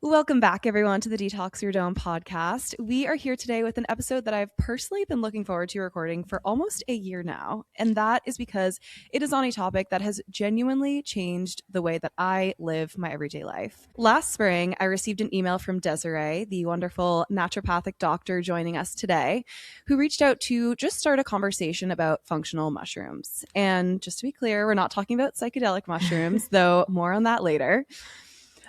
Welcome back, everyone, to the Detox Your Dome podcast. We are here today with an episode that I've personally been looking forward to recording for almost a year now. And that is because it is on a topic that has genuinely changed the way that I live my everyday life. Last spring, I received an email from Desiree, the wonderful naturopathic doctor joining us today, who reached out to just start a conversation about functional mushrooms. And just to be clear, we're not talking about psychedelic mushrooms, though more on that later.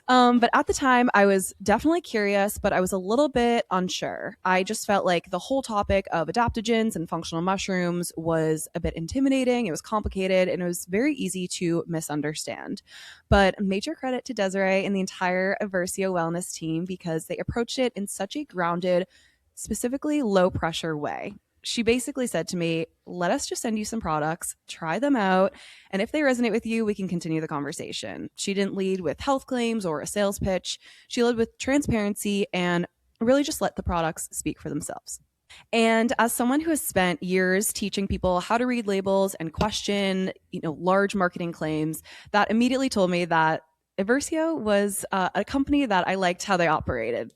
But at the time, I was definitely curious, but I was a little bit unsure. I just felt like the whole topic of adaptogens and functional mushrooms was a bit intimidating. It was complicated and it was very easy to misunderstand. But major credit to Desiree and the entire Eversio wellness team because they approached it in such a grounded, specifically low pressure way. She basically said to me, let us just send you some products, try them out, and if they resonate with you, we can continue the conversation. She didn't lead with health claims or a sales pitch. She led with transparency and really just let the products speak for themselves. And as someone who has spent years teaching people how to read labels and question, large marketing claims, that immediately told me that Eversio was a company that I liked how they operated.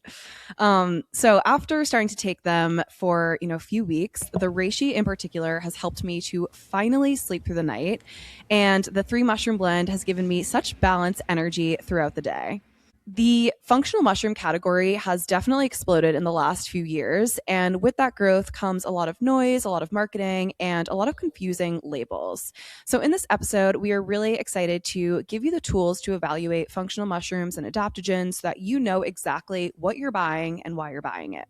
So after starting to take them for a few weeks, the reishi in particular has helped me to finally sleep through the night, and the 3 mushroom blend has given me such balanced energy throughout the day. The functional mushroom category has definitely exploded in the last few years, and with that growth comes a lot of noise, a lot of marketing, and a lot of confusing labels. So in this episode, we are really excited to give you the tools to evaluate functional mushrooms and adaptogens so that you know exactly what you're buying and why you're buying it.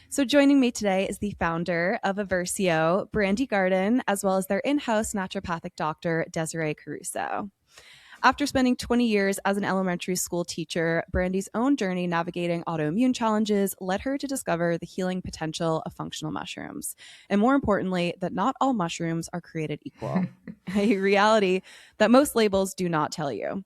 So joining me today is the founder of Eversio, Brandi Garden, as well as their in-house naturopathic doctor, Desiree Caruso. After spending 20 years as an elementary school teacher, Brandi's own journey navigating autoimmune challenges led her to discover the healing potential of functional mushrooms. And more importantly, that not all mushrooms are created equal, a reality that most labels do not tell you.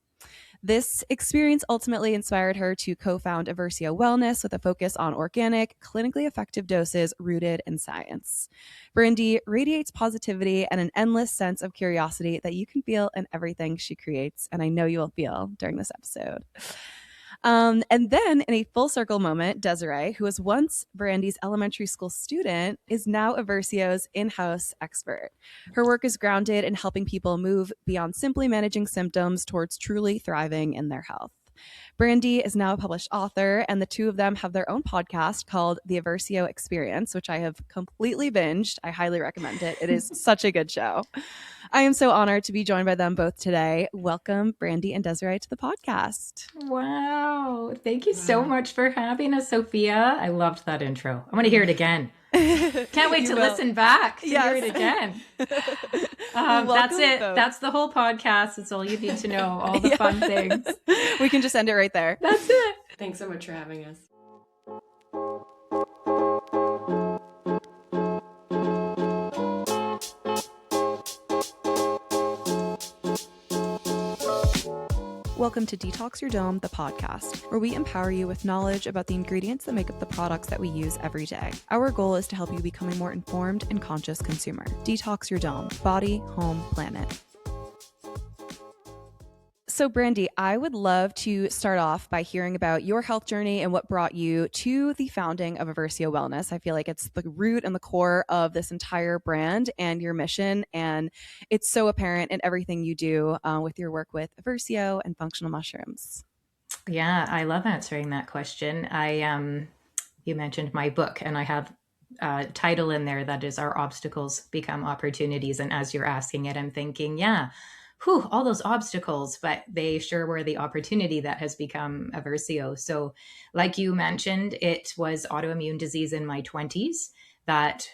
This experience ultimately inspired her to co-found Eversio Wellness with a focus on organic, clinically effective doses rooted in science. Brandi radiates positivity and an endless sense of curiosity that you can feel in everything she creates, and I know you will feel during this episode. And then in a full circle moment, Desiree, who was once Brandi's elementary school student, is now Eversio's in-house expert. Her work is grounded in helping people move beyond simply managing symptoms towards truly thriving in their health. Brandi is now a published author, and the two of them have their own podcast called The Eversio Experience, which I have completely binged. I highly recommend it. It is such a good show. I am so honored to be joined by them both today. Welcome, Brandi and Desiree, to the podcast. Wow. Thank you so much for having us, Sophia. I loved that intro. I want to hear it again. Can't wait to listen back to hear it again. That's it. Both. That's the whole podcast. It's all you need to know, all the fun things. We can just end it right there. That's it. Thanks so much for having us. Welcome to Detox Your Dome, the podcast, where we empower you with knowledge about the ingredients that make up the products that we use every day. Our goal is to help you become a more informed and conscious consumer. Detox Your Dome, body, home, planet. So Brandi, I would love to start off by hearing about your health journey and what brought you to the founding of Eversio Wellness. I feel like it's the root and the core of this entire brand and your mission, and it's so apparent in everything you do with your work with Eversio and functional mushrooms. Yeah, I love answering that question. You mentioned my book, and I have a title in there that is Our Obstacles Become Opportunities. And as you're asking it, I'm thinking, all those obstacles, but they sure were the opportunity that has become Eversio. So like you mentioned, it was autoimmune disease in my 20s that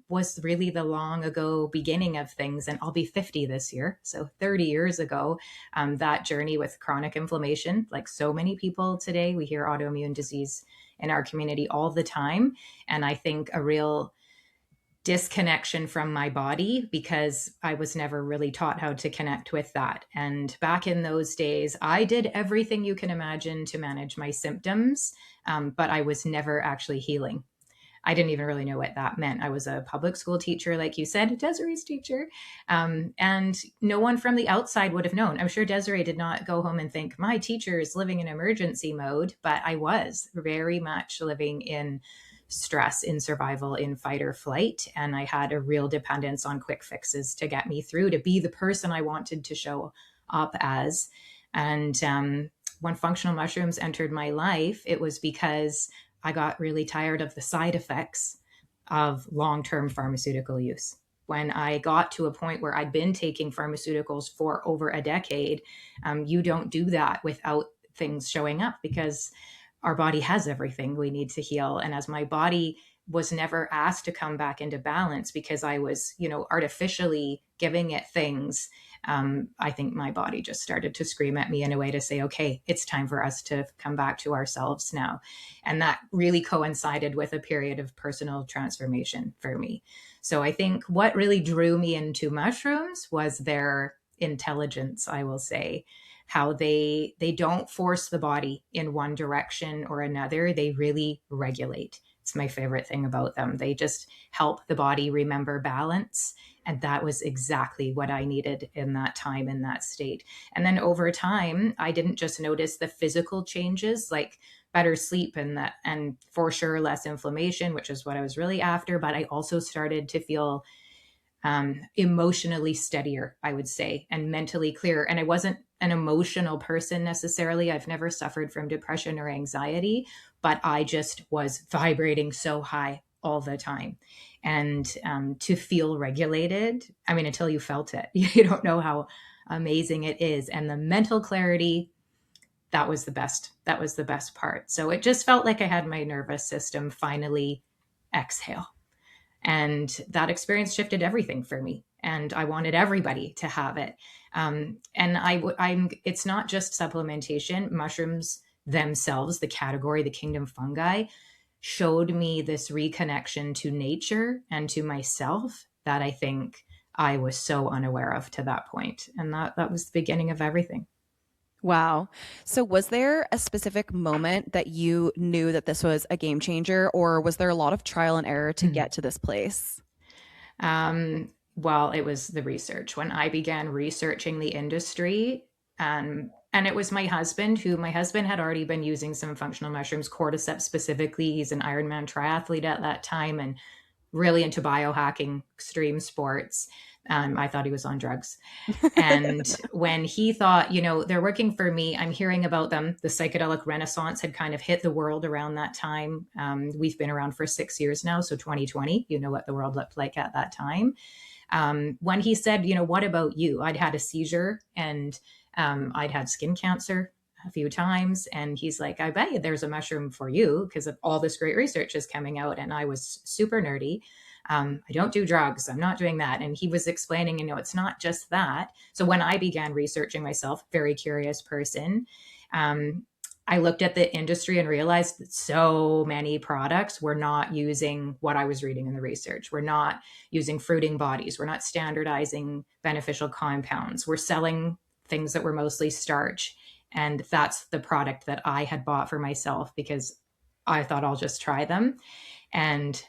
was really the long ago beginning of things. And I'll be 50 this year. So 30 years ago, that journey with chronic inflammation, like so many people today, we hear autoimmune disease in our community all the time. And I think a real disconnection from my body because I was never really taught how to connect with that. And back in those days, I did everything you can imagine to manage my symptoms, but I was never actually healing. I didn't even really know what that meant. I was a public school teacher, like you said, Desiree's teacher. And no one from the outside would have known. I'm sure Desiree did not go home and think, my teacher is living in emergency mode, but I was very much living in stress, in survival, in fight or flight. And I had a real dependence on quick fixes to get me through, to be the person I wanted to show up as. And when functional mushrooms entered my life, it was because I got really tired of the side effects of long term pharmaceutical use. When I got to a point where I'd been taking pharmaceuticals for over a decade, you don't do that without things showing up, because our body has everything we need to heal. And as my body was never asked to come back into balance because I was, artificially giving it things, I think my body just started to scream at me in a way to say, okay, it's time for us to come back to ourselves now. And that really coincided with a period of personal transformation for me. So I think what really drew me into mushrooms was their intelligence, I will say, how they don't force the body in one direction or another. They really regulate. It's my favorite thing about them. They just help the body remember balance. And that was exactly what I needed in that time, in that state. And then over time, I didn't just notice the physical changes, like better sleep and for sure less inflammation, which is what I was really after, but I also started to feel emotionally steadier, I would say, and mentally clearer. And I wasn't an emotional person necessarily. I've never suffered from depression or anxiety, but I just was vibrating so high all the time. And to feel regulated, I mean, until you felt it, you don't know how amazing it is. And the mental clarity, that was the best. That was the best part. So it just felt like I had my nervous system finally exhale. And that experience shifted everything for me. And I wanted everybody to have it. And it's not just supplementation. Mushrooms themselves, the category, the kingdom fungi, showed me this reconnection to nature and to myself that I think I was so unaware of to that point. And that was the beginning of everything. Wow. So, was there a specific moment that you knew that this was a game changer, or was there a lot of trial and error to get to this place? Well, it was the research. When I began researching the industry, and it was my husband had already been using some functional mushrooms, cordyceps specifically. He's an Ironman triathlete at that time and really into biohacking extreme sports. I thought he was on drugs. And when he thought, they're working for me, I'm hearing about them. The psychedelic renaissance had kind of hit the world around that time. We've been around for 6 years now. So 2020, you know what the world looked like at that time. When he said, what about you? I'd had a seizure and I'd had skin cancer a few times. And he's like, I bet you there's a mushroom for you because of all this great research is coming out. And I was super nerdy. I don't do drugs. I'm not doing that. And he was explaining, it's not just that. So when I began researching myself, very curious person, I looked at the industry and realized that so many products were not using what I was reading in the research. We're not using fruiting bodies. We're not standardizing beneficial compounds. We're selling things that were mostly starch. And that's the product that I had bought for myself because I thought I'll just try them. And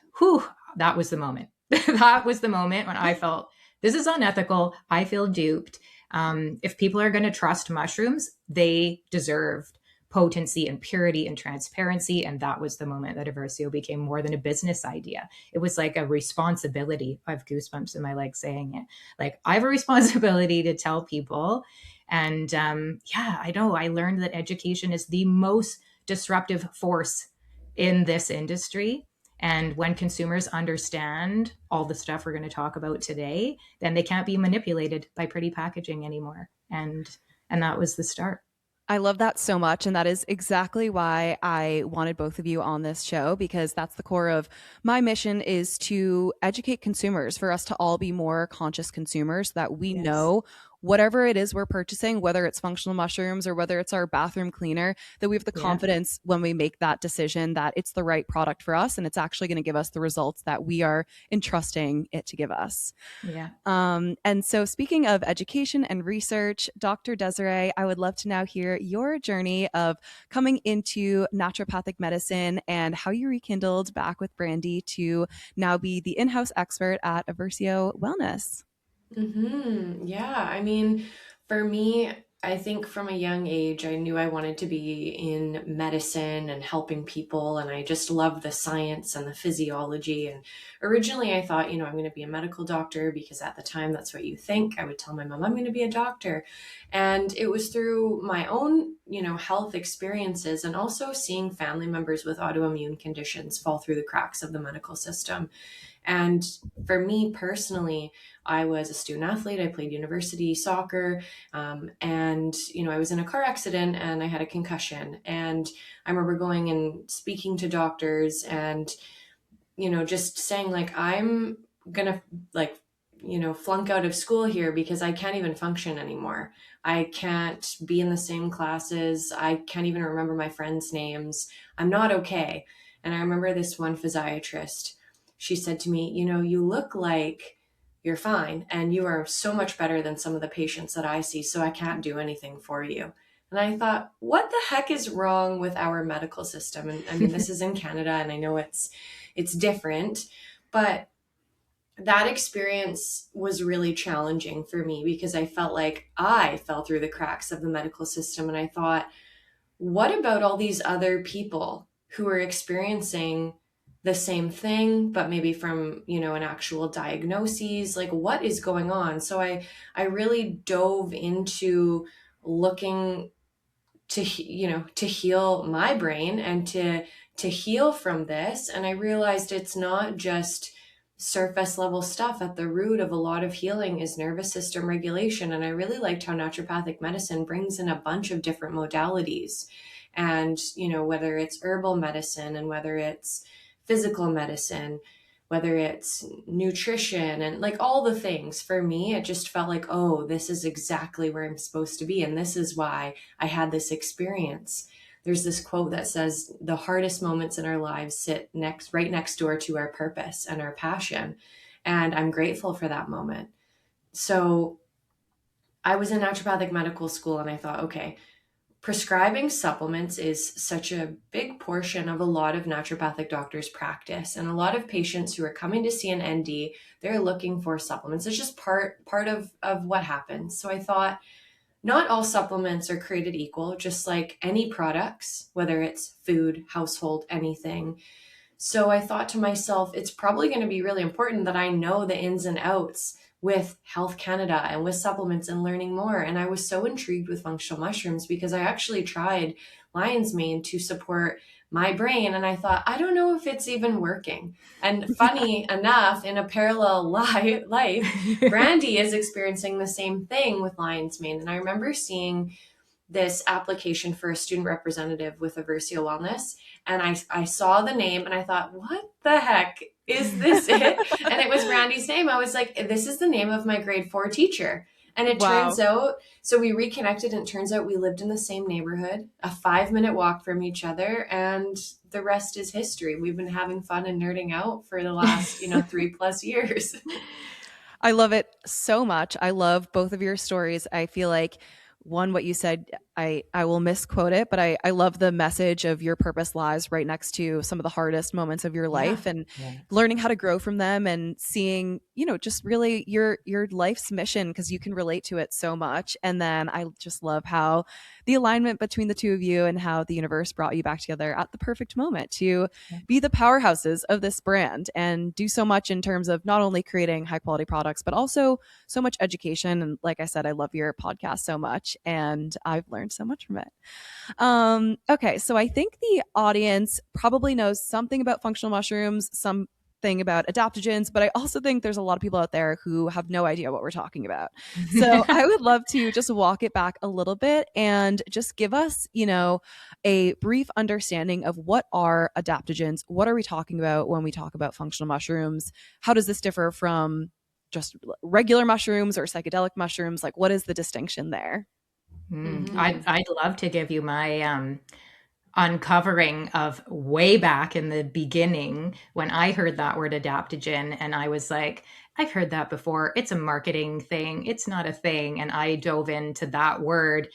that was the moment. That was the moment when I felt this is unethical. I feel duped. If people are going to trust mushrooms, they deserved potency and purity and transparency. And that was the moment that Eversio became more than a business idea. It was like a responsibility. I have goosebumps in my legs saying it. Like I have a responsibility to tell people. And I know I learned that education is the most disruptive force in this industry. And when consumers understand all the stuff we're going to talk about today, then they can't be manipulated by pretty packaging anymore. And that was the start. I love that so much. And that is exactly why I wanted both of you on this show, because that's the core of my mission is to educate consumers, for us to all be more conscious consumers so that we know whatever it is we're purchasing, whether it's functional mushrooms or whether it's our bathroom cleaner, that we have the Yeah. confidence when we make that decision that it's the right product for us and it's actually going to give us the results that we are entrusting it to give us. Yeah. And so, speaking of education and research, Dr. Desiree, I would love to now hear your journey of coming into naturopathic medicine and how you rekindled back with Brandi to now be the in house expert at Eversio Wellness. Yeah, I mean, for me, I think from a young age, I knew I wanted to be in medicine and helping people, and I just loved the science and the physiology. And originally, I thought, I'm going to be a medical doctor because at the time, that's what you think. I would tell my mom, I'm going to be a doctor. And it was through my own, health experiences and also seeing family members with autoimmune conditions fall through the cracks of the medical system. And for me personally, I was a student athlete. I played university soccer. And, I was in a car accident and I had a concussion. And I remember going and speaking to doctors and, just saying like, I'm going to flunk out of school here because I can't even function anymore. I can't be in the same classes. I can't even remember my friends' names. I'm not okay. And I remember this one physiatrist, she said to me, you look like you're fine and you are so much better than some of the patients that I see, so I can't do anything for you. And I thought, what the heck is wrong with our medical system? And I mean, this is in Canada and I know it's different, but that experience was really challenging for me because I felt like I fell through the cracks of the medical system. And I thought, what about all these other people who are experiencing the same thing, but maybe from, an actual diagnosis? Like, what is going on? So I really dove into looking to, to heal my brain and to heal from this. And I realized it's not just surface level stuff. At the root of a lot of healing is nervous system regulation. And I really liked how naturopathic medicine brings in a bunch of different modalities. And, whether it's herbal medicine and whether it's physical medicine, whether it's nutrition and like all the things, for me, it just felt like, oh, this is exactly where I'm supposed to be. And this is why I had this experience. There's this quote that says the hardest moments in our lives sit right next door to our purpose and our passion. And I'm grateful for that moment. So I was in naturopathic medical school and I thought, okay, prescribing supplements is such a big portion of a lot of naturopathic doctors' practice. And a lot of patients who are coming to see an ND, they're looking for supplements. It's just part of what happens. So I thought, not all supplements are created equal, just like any products, whether it's food, household, anything. So I thought to myself, it's probably going to be really important that I know the ins and outs with Health Canada and with supplements and learning more. And I was so intrigued with functional mushrooms because I actually tried lion's mane to support my brain. And I thought, I don't know if it's even working. And funny enough, in a parallel life, Brandi is experiencing the same thing with lion's mane. And I remember seeing this application for a student representative with Eversio Wellness. And I saw the name and I thought, what the heck? Is this it? And it was Brandi's name. I was like, this is the name of my grade 4 teacher. And it turns out, so we reconnected and it turns out we lived in the same neighborhood, a 5-minute walk from each other. And the rest is history. We've been having fun and nerding out for the last, 3+ years. I love it so much. I love both of your stories. I feel like one, what you said, I will misquote it, but I love the message of your purpose lies right next to some of the hardest moments of your life and learning how to grow from them and seeing, just really your life's mission because you can relate to it so much. And then I just love how the alignment between the two of you and how the universe brought you back together at the perfect moment to be the powerhouses of this brand and do so much in terms of not only creating high quality products, but also so much education. And like I said, I love your podcast so much and I've learned so much from it. Okay, so I think the audience probably knows something about functional mushrooms, something about adaptogens, but I also think there's a lot of people out there who have no idea what we're talking about. So I would love to just walk it back a little bit and just give us, a brief understanding of what are adaptogens. What are we talking about when we talk about functional mushrooms? How does this differ from just regular mushrooms or psychedelic mushrooms? Like, what is the distinction there? I'd love to give you my uncovering of way back in the beginning when I heard that word adaptogen, and I was like, I've heard that before. It's a marketing thing. It's not a thing. And I dove into that word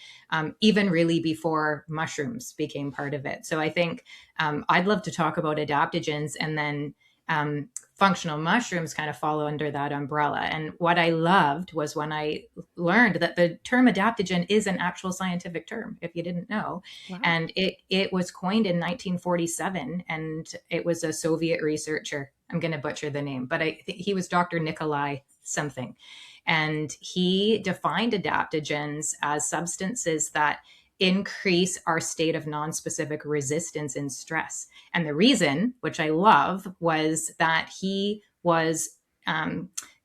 even really before mushrooms became part of it. So I think I'd love to talk about adaptogens, and then functional mushrooms kind of fall under that umbrella. And what I loved was when I learned that the term adaptogen is an actual scientific term, if you didn't know. Wow. And it was coined in 1947, and it was a Soviet researcher. I'm going to butcher the name, but he was Dr. Nikolai something. And he defined adaptogens as substances that increase our state of non-specific resistance in stress. And the reason, which I love, was that he was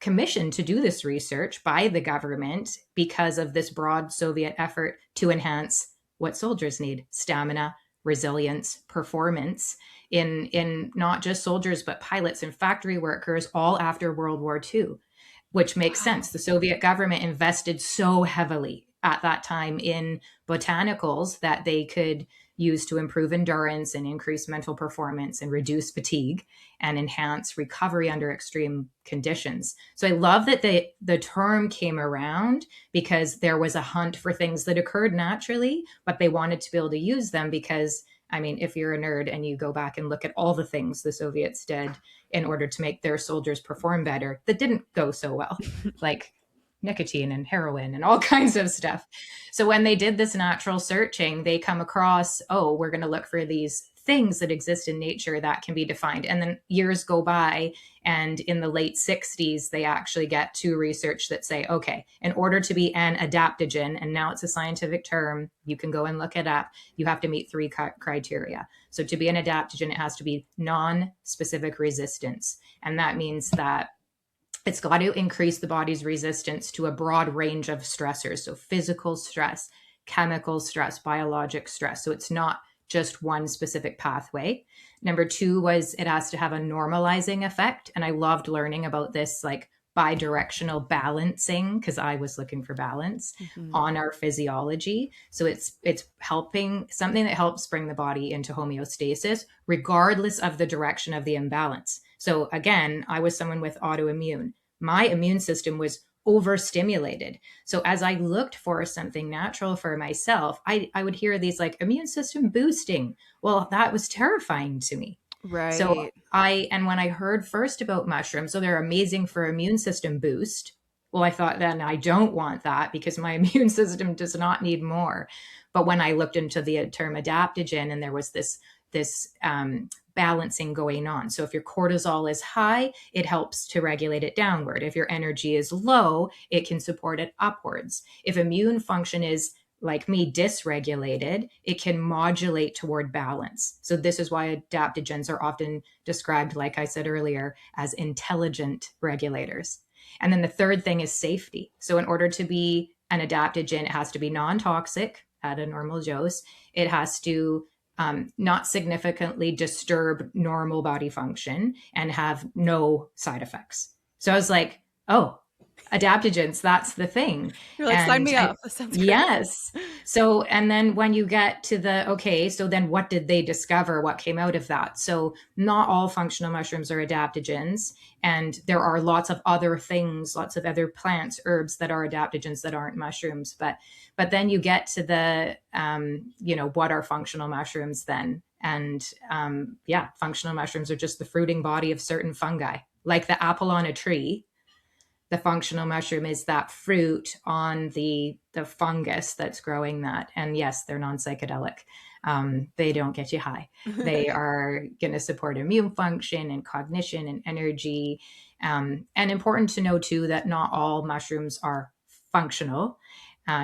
commissioned to do this research by the government because of this broad Soviet effort to enhance what soldiers need: stamina, resilience, performance in not just soldiers, but pilots and factory workers all after World War II, which makes sense. The Soviet government invested so heavily at that time in botanicals that they could use to improve endurance and increase mental performance and reduce fatigue and enhance recovery under extreme conditions. So I love that the term came around because there was a hunt for things that occurred naturally, but they wanted to be able to use them because, I mean, if you're a nerd and you go back and look at all the things the Soviets did in order to make their soldiers perform better, that didn't go so well, like nicotine and heroin and all kinds of stuff. So when they did this natural searching, they come across, oh, we're going to look for these things that exist in nature that can be defined. And then years go by, and in the late 60s, they actually get to research that say, okay, in order to be an adaptogen, and now it's a scientific term, you can go and look it up, you have to meet 3 criteria. So to be an adaptogen, it has to be non-specific resistance. And that means that it's got to increase the body's resistance to a broad range of stressors. So physical stress, chemical stress, biologic stress. So it's not just one specific pathway. Number 2 was it has to have a normalizing effect. And I loved learning about this like bidirectional balancing, because I was looking for balance on our physiology. So it's helping, something that helps bring the body into homeostasis, regardless of the direction of the imbalance. So again, I was someone with autoimmune. My immune system was overstimulated. So as I looked for something natural for myself, I would hear these like immune system boosting. Well, that was terrifying to me. Right. So and when I heard first about mushrooms, so they're amazing for immune system boost. Well, I thought then I don't want that because my immune system does not need more. But when I looked into the term adaptogen, and there was this balancing going on. So if your cortisol is high, it helps to regulate it downward. If your energy is low, it can support it upwards. If immune function is, like me, dysregulated, it can modulate toward balance. So this is why adaptogens are often described, like I said earlier, as intelligent regulators. And then the third thing is safety. So in order to be an adaptogen, it has to be non-toxic at a normal dose. It has to not significantly disturb normal body function and have no side effects. So I was like, oh, adaptogens, that's the thing. You're like, sign me up. That sounds great. Yes. So, and then when you get to okay, so then what did they discover? What came out of that? So not all functional mushrooms are adaptogens. And there are lots of other things, lots of other plants, herbs that are adaptogens that aren't mushrooms. But then you get to the, what are functional mushrooms then? And functional mushrooms are just the fruiting body of certain fungi, like the apple on a tree. The functional mushroom is that fruit on the fungus that's growing that. And yes, they're non-psychedelic. They don't get you high. They are going to support immune function and cognition and energy. And important to know too, that not all mushrooms are functional.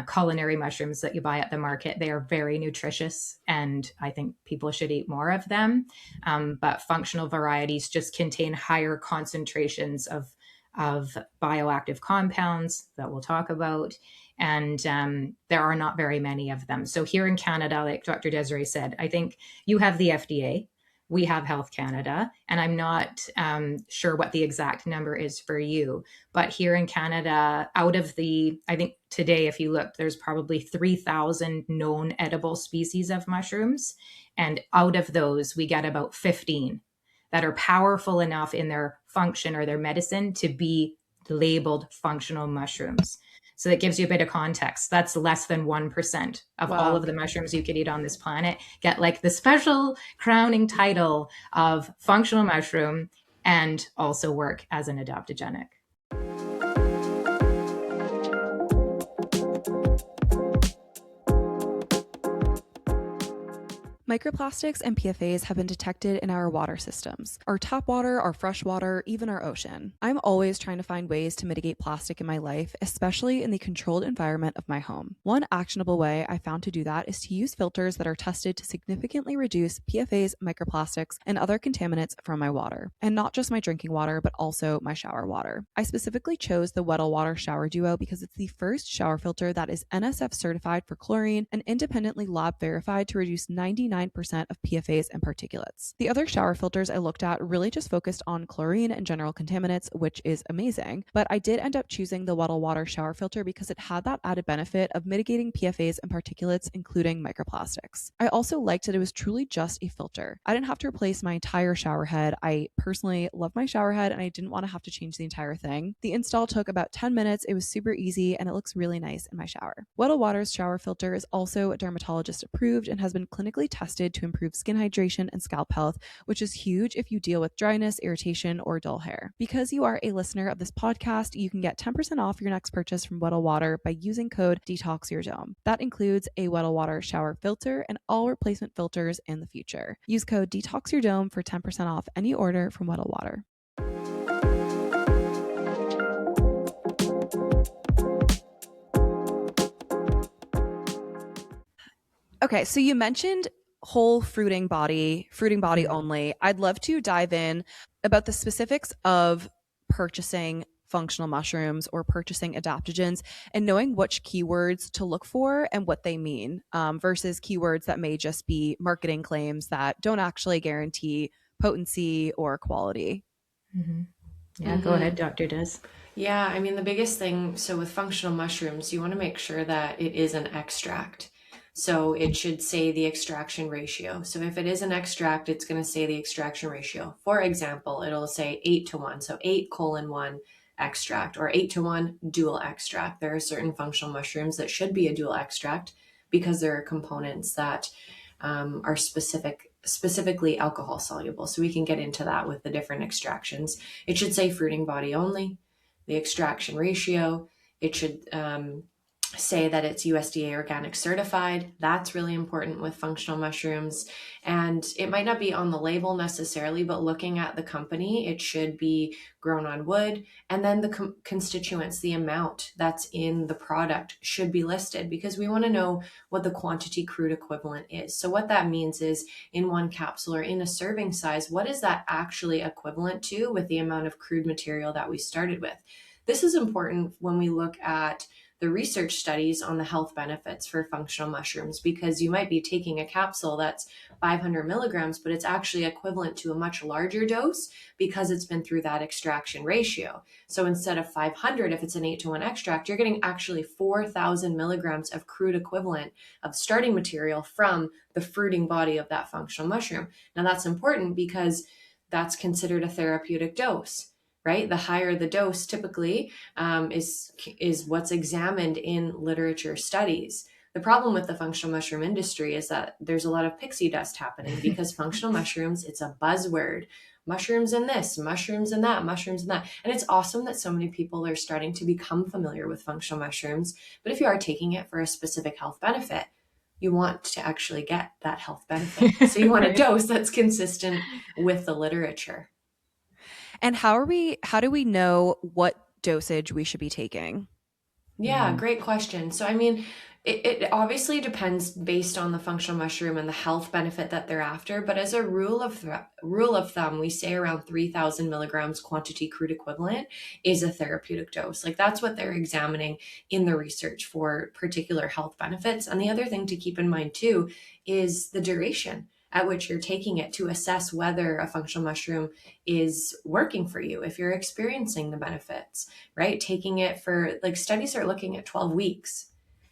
Culinary mushrooms that you buy at the market, they are very nutritious, and I think people should eat more of them. But functional varieties just contain higher concentrations of bioactive compounds that we'll talk about. And there are not very many of them. So here in Canada, like Dr. Desiree said, I think you have the FDA, we have Health Canada, and I'm not sure what the exact number is for you, but here in Canada, out of the, I think today, if you look, there's probably 3,000 known edible species of mushrooms. And out of those, we get about 15 that are powerful enough in their function or their medicine to be labeled functional mushrooms. So that gives you a bit of context. That's less than 1% of all of the mushrooms you could eat on this planet get like the special crowning title of functional mushroom and also work as an adaptogenic. Microplastics and PFAS have been detected in our water systems, our tap water, our fresh water, even our ocean. I'm always trying to find ways to mitigate plastic in my life, especially in the controlled environment of my home. One actionable way I found to do that is to use filters that are tested to significantly reduce PFAS, microplastics, and other contaminants from my water. And not just my drinking water, but also my shower water. I specifically chose the Weddell Water Shower Duo because it's the first shower filter that is NSF certified for chlorine and independently lab verified to reduce 99% of PFAS and particulates. The other shower filters I looked at really just focused on chlorine and general contaminants, which is amazing, but I did end up choosing the Weddell Water Shower Filter because it had that added benefit of mitigating PFAS and particulates, including microplastics. I also liked that it was truly just a filter. I didn't have to replace my entire shower head. I personally love my shower head and I didn't want to have to change the entire thing. The install took about 10 minutes. It was super easy and it looks really nice in my shower. Weddell Water's shower filter is also dermatologist approved and has been clinically tested to improve skin hydration and scalp health, which is huge if you deal with dryness, irritation, or dull hair. Because you are a listener of this podcast, you can get 10% off your next purchase from Weddell Water by using code DetoxYourDome. That includes a Weddell Water shower filter and all replacement filters in the future. Use code DetoxYourDome for 10% off any order from Weddell Water. Okay, so you mentioned whole fruiting body only. I'd love to dive in about the specifics of purchasing functional mushrooms or purchasing adaptogens and knowing which keywords to look for and what they mean versus keywords that may just be marketing claims that don't actually guarantee potency or quality. Mm-hmm. Yeah, go ahead, Dr. Des. Yeah, I mean, the biggest thing, so with functional mushrooms, you want to make sure that it is an extract. So it should say the extraction ratio. So if it is an extract, it's going to say the extraction ratio. For example, it'll say 8:1. So 8:1 extract or 8:1 dual extract. There are certain functional mushrooms that should be a dual extract because there are components that are specifically alcohol soluble. So we can get into that with the different extractions. It should say fruiting body only, the extraction ratio. It should say that it's USDA organic certified. That's really important with functional mushrooms. And it might not be on the label necessarily, but looking at the company, it should be grown on wood. And then the constituents, the amount that's in the product should be listed because we want to know what the quantity crude equivalent is. So what that means is in one capsule or in a serving size, what is that actually equivalent to with the amount of crude material that we started with? This is important when we look at the research studies on the health benefits for functional mushrooms, because you might be taking a capsule that's 500 milligrams, but it's actually equivalent to a much larger dose because it's been through that extraction ratio. So instead of 500, if it's an 8:1 extract, you're getting actually 4,000 milligrams of crude equivalent of starting material from the fruiting body of that functional mushroom. Now that's important because that's considered a therapeutic dose. Right? The higher the dose typically is what's examined in literature studies. The problem with the functional mushroom industry is that there's a lot of pixie dust happening because functional mushrooms, it's a buzzword. Mushrooms in this, mushrooms in that, mushrooms in that. And it's awesome that so many people are starting to become familiar with functional mushrooms. But if you are taking it for a specific health benefit, you want to actually get that health benefit. So you want a dose that's consistent with the literature. And how do we know what dosage we should be taking? Yeah, great question. So, I mean, it obviously depends based on the functional mushroom and the health benefit that they're after. But as a rule of thumb, we say around 3,000 milligrams quantity crude equivalent is a therapeutic dose. Like that's what they're examining in the research for particular health benefits. And the other thing to keep in mind too is the duration. at which you're taking it to assess whether a functional mushroom is working for you, if you're experiencing the benefits, right? Taking it for, like, studies are looking at 12 weeks.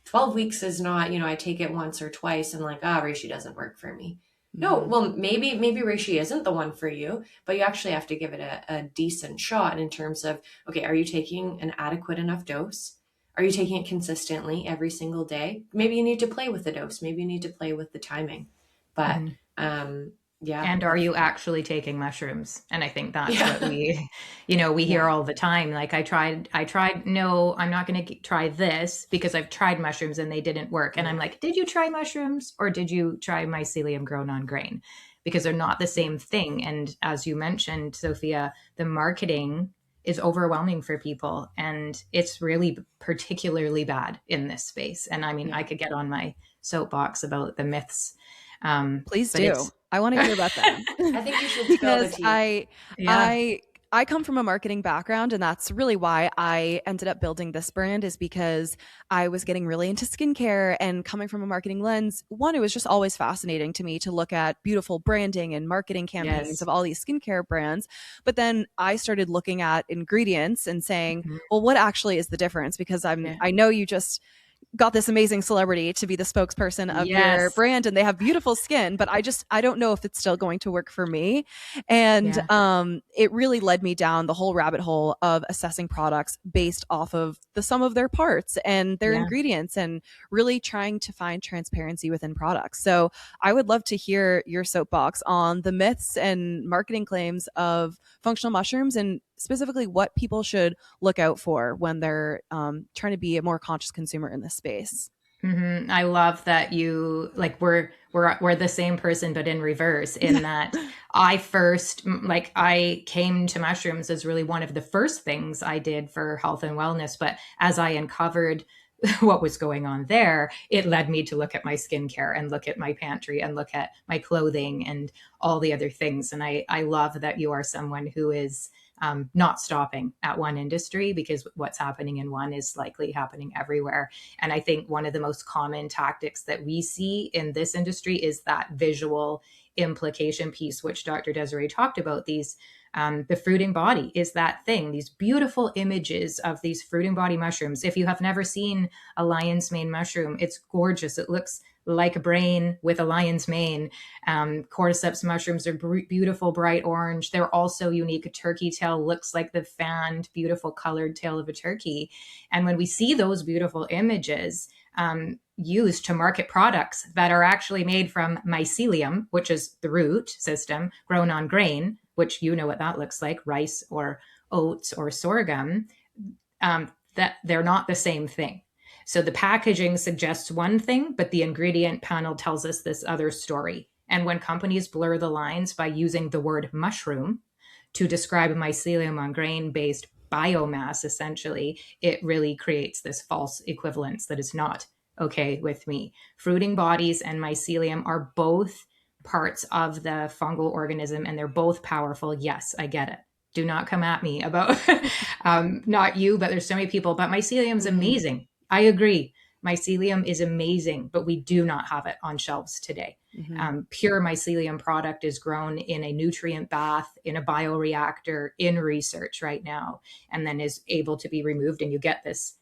12 weeks is not, I take it once or twice and like, reishi doesn't work for me. No, well, maybe reishi isn't the one for you, but you actually have to give it a decent shot in terms of, okay, are you taking an adequate enough dose? Are you taking it consistently every single day? Maybe you need to play with the dose. Maybe you need to play with the timing. But yeah. And are you actually taking mushrooms? And I think that's what we, we hear all the time. Like, I tried, no, I'm not going to try this because I've tried mushrooms and they didn't work. And I'm like, did you try mushrooms or did you try mycelium grown on grain? Because they're not the same thing. And as you mentioned, Sophia, the marketing is overwhelming for people. And it's really particularly bad in this space. And I mean, I could get on my soapbox about the myths. Please do. I want to hear about them. I think you should spill the tea. I come from a marketing background, and that's really why I ended up building this brand, is because I was getting really into skincare, and coming from a marketing lens, one, it was just always fascinating to me to look at beautiful branding and marketing campaigns of all these skincare brands. But then I started looking at ingredients and saying, well, what actually is the difference? Because I know you just got this amazing celebrity to be the spokesperson of your brand, and they have beautiful skin, but I don't know if it's still going to work for me. And it really led me down the whole rabbit hole of assessing products based off of the sum of their parts and their ingredients, and really trying to find transparency within products. So I would love to hear your soapbox on the myths and marketing claims of functional mushrooms, and specifically what people should look out for when they're trying to be a more conscious consumer in this space. I love that you, like, we're the same person, but in reverse, in that I came to mushrooms as really one of the first things I did for health and wellness. But as I uncovered what was going on there, it led me to look at my skincare and look at my pantry and look at my clothing and all the other things. And I love that you are someone who is not stopping at one industry, because what's happening in one is likely happening everywhere. And I think one of the most common tactics that we see in this industry is that visual implication piece, which Dr. Desiree talked about. These the fruiting body is that thing, these beautiful images of these fruiting body mushrooms. If you have never seen a lion's mane mushroom, it's gorgeous. It looks like a brain with a lion's mane. Cordyceps mushrooms are beautiful, bright orange. They're also unique. A turkey tail looks like the fanned, beautiful colored tail of a turkey. And when we see those beautiful images used to market products that are actually made from mycelium, which is the root system, grown on grain, which you know what that looks like, rice or oats or sorghum, that they're not the same thing. So the packaging suggests one thing, but the ingredient panel tells us this other story. And when companies blur the lines by using the word mushroom to describe a mycelium on grain-based biomass, essentially, it really creates this false equivalence that is not okay with me. Fruiting bodies and mycelium are both parts of the fungal organism, and they're both powerful. Yes, I get it. Do not come at me about, not you, but there's so many people, but mycelium is amazing. I agree. Mycelium is amazing, but we do not have it on shelves today. Pure mycelium product is grown in a nutrient bath, in a bioreactor, in research right now, and then is able to be removed. And you get this,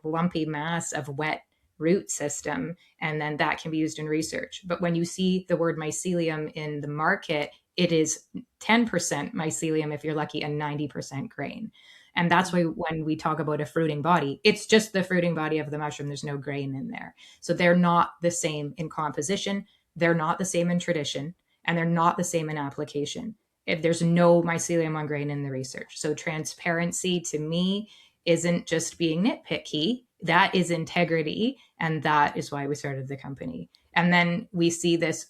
lumpy mass of wet root system, and then that can be used in research. But when you see the word mycelium in the market, it is 10% mycelium if you're lucky, and 90% grain. And that's why when we talk about a fruiting body, it's just the fruiting body of the mushroom. There's no grain in there. So they're not the same in composition. They're not the same in tradition, and they're not the same in application. If there's no mycelium on grain in the research. So transparency to me isn't just being nitpicky. That is integrity. And that is why we started the company. And then we see this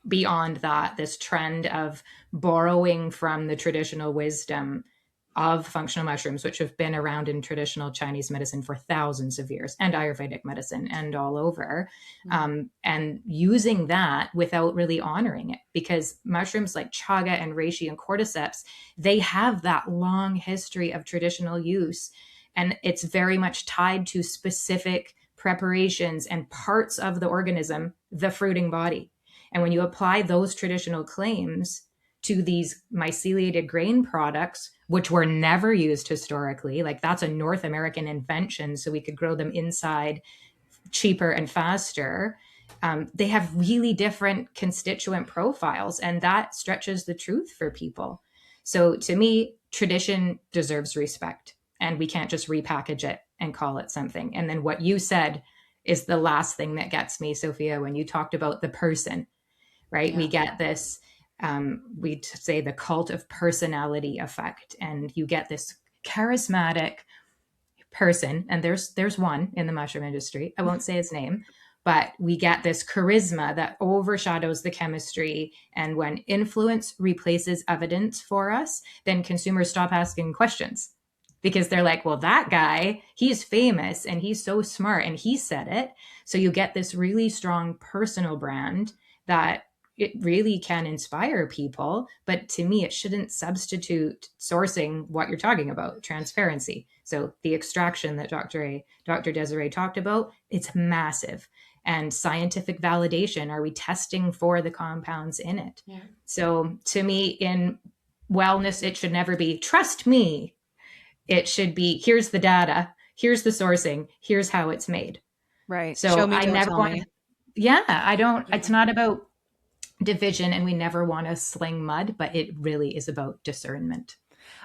beyond that, this trend of borrowing from the traditional wisdom of functional mushrooms, which have been around in traditional Chinese medicine for thousands of years, and Ayurvedic medicine, and all over, and using that without really honoring it. Because mushrooms like chaga and reishi and cordyceps, they have that long history of traditional use, and it's very much tied to specific preparations and parts of the organism, the fruiting body. And when you apply those traditional claims to these myceliated grain products, which were never used historically, like that's a North American invention, so we could grow them inside cheaper and faster. They have really different constituent profiles, and that stretches the truth for people. So to me, tradition deserves respect, and we can't just repackage it and call it something. And then what you said is the last thing that gets me, Sophia, when you talked about the person, right? We get this, we say the cult of personality effect, and you get this charismatic person, and there's one in the mushroom industry. I won't say his name, but we get this charisma that overshadows the chemistry. And when influence replaces evidence for us, then consumers stop asking questions, because they're like, well, that guy, he's famous and he's so smart and he said it. So you get this really strong personal brand that it really can inspire people. But to me, it shouldn't substitute sourcing what you're talking about, transparency. So the extraction that Dr. Desiree talked about, it's massive. And scientific validation, are we testing for the compounds in it? Yeah. So to me, in wellness, it should never be, trust me. It should be, here's the data, here's the sourcing, here's how it's made. Right. So Show me, I don't never tell want me. to, I don't, it's not about division, and we never want to sling mud, but it really is about discernment.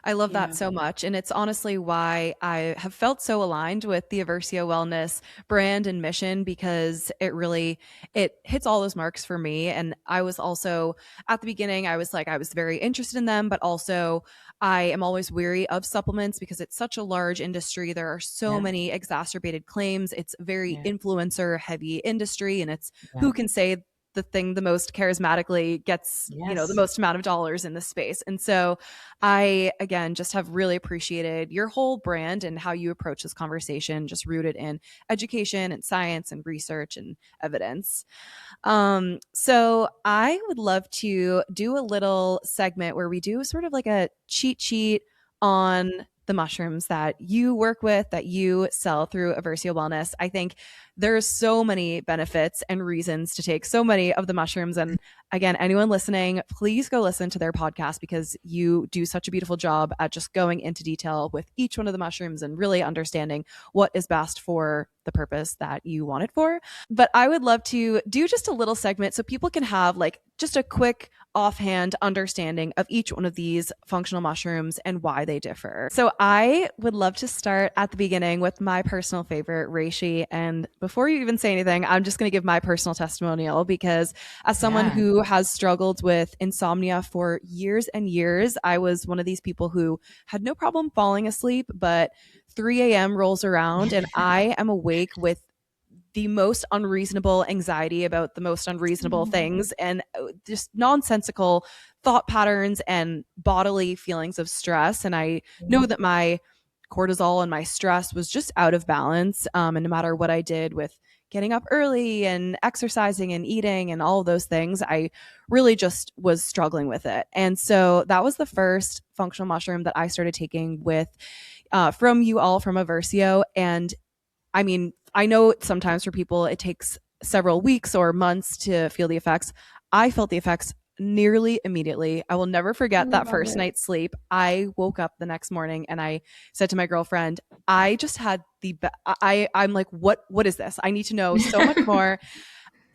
I love that so much. And it's honestly why I have felt so aligned with the Eversio Wellness brand and mission, because it hits all those marks for me. And I was also at the beginning, I was very interested in them, but also I am always weary of supplements because it's such a large industry. There are so many exacerbated claims. It's a very influencer heavy industry, and it's who can say the thing the most charismatically gets, the most amount of dollars in the space. And so I, again, just have really appreciated your whole brand and how you approach this conversation, just rooted in education and science and research and evidence. So I would love to do a little segment where we do sort of like a cheat sheet on the mushrooms that you work with, that you sell through Eversio Wellness. I think there's so many benefits and reasons to take so many of the mushrooms. And again, anyone listening, please go listen to their podcast, because you do such a beautiful job at just going into detail with each one of the mushrooms and really understanding what is best for the purpose that you want it for. But I would love to do just a little segment so people can have like just a quick offhand understanding of each one of these functional mushrooms and why they differ. So I would love to start at the beginning with my personal favorite, reishi. And before you even say anything, I'm just going to give my personal testimonial, because as someone who has struggled with insomnia for years and years, I was one of these people who had no problem falling asleep, but 3 a.m. rolls around and I am awake with the most unreasonable anxiety about the most unreasonable things, and just nonsensical thought patterns and bodily feelings of stress. And I know that my cortisol and my stress was just out of balance. And no matter what I did with getting up early and exercising and eating and all of those things, I really just was struggling with it. And so that was the first functional mushroom that I started taking with from you all, from Eversio. And I mean, I know sometimes for people it takes several weeks or months to feel the effects. I felt the effects nearly immediately. I will never forget that first night's sleep. I woke up the next morning and I said to my girlfriend, I just had I'm like, what is this? I need to know so much more.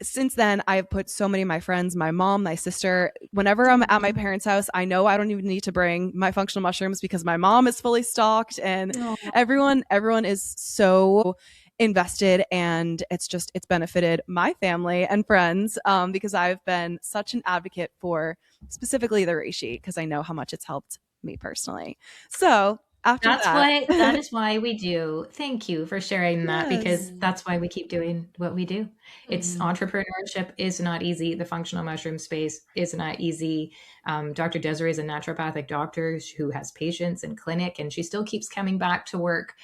Since then, I have put so many of my friends, my mom, my sister, whenever I'm at my parents' house, I know I don't even need to bring my functional mushrooms because my mom is fully stocked, and everyone is so invested, and it's benefited my family and friends because I've been such an advocate for specifically the reishi, because I know how much it's helped me personally. So after that is why we do. Thank you for sharing that, because that's why we keep doing what we do. It's entrepreneurship is not easy. The functional mushroom space is not easy. Dr. Desiree is a naturopathic doctor who has patients in clinic, and she still keeps coming back to work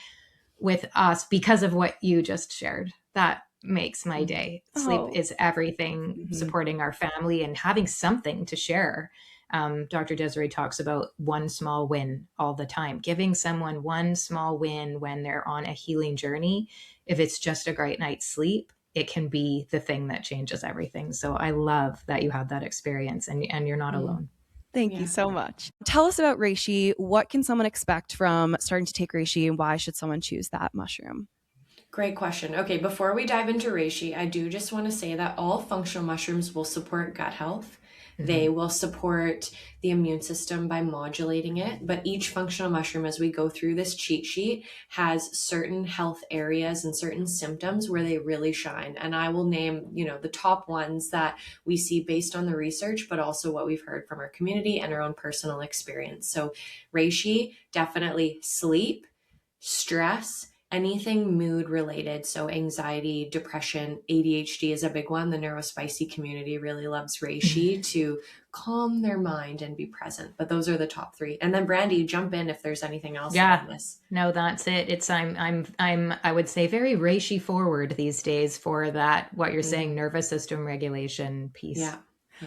with us because of what you just shared. That makes my day. Sleep is everything. Supporting our family and having something to share. Dr. Desiree talks about one small win all the time, giving someone one small win when they're on a healing journey. If it's just a great night's sleep, it can be the thing that changes everything. So I love that you had that experience, and you're not alone. Thank you so much. Tell us about reishi. What can someone expect from starting to take reishi, and why should someone choose that mushroom? Great question. Okay, before we dive into reishi, I do just want to say that all functional mushrooms will support gut health. They will support the immune system by modulating it. But each functional mushroom, as we go through this cheat sheet, has certain health areas and certain symptoms where they really shine. And I will name, the top ones that we see based on the research, but also what we've heard from our community and our own personal experience. So reishi, definitely sleep, stress, anything mood related. So anxiety, depression, ADHD is a big one. The neurospicy community really loves reishi to calm their mind and be present. But those are the top three. And then Brandi, jump in if there's anything else. Yeah, no, that's it. It's I would say very reishi forward these days for that, what you're saying, nervous system regulation piece. Yeah.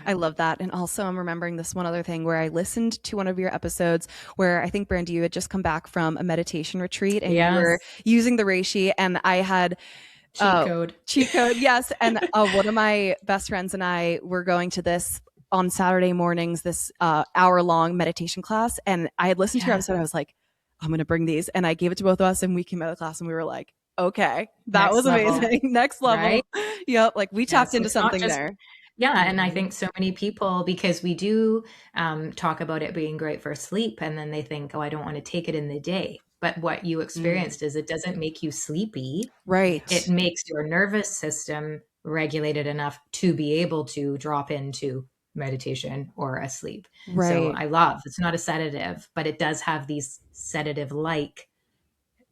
I love that. And also I'm remembering this one other thing where I listened to one of your episodes where I think, Brandi, you had just come back from a meditation retreat and you were using the reishi, and I had cheat code. Yes. And one of my best friends and I were going to this on Saturday mornings, this hour-long meditation class. And I had listened to your episode. I was like, I'm going to bring these. And I gave it to both of us, and we came out of the class and we were like, okay, that was amazing. Next level. Right? Yep. Like we tapped into something there. Yeah. And I think so many people, because we do talk about it being great for sleep, and then they think, oh, I don't want to take it in the day. But what you experienced is it doesn't make you sleepy. Right. It makes your nervous system regulated enough to be able to drop into meditation or a sleep. Right. So I love, it's not a sedative, but it does have these sedative-like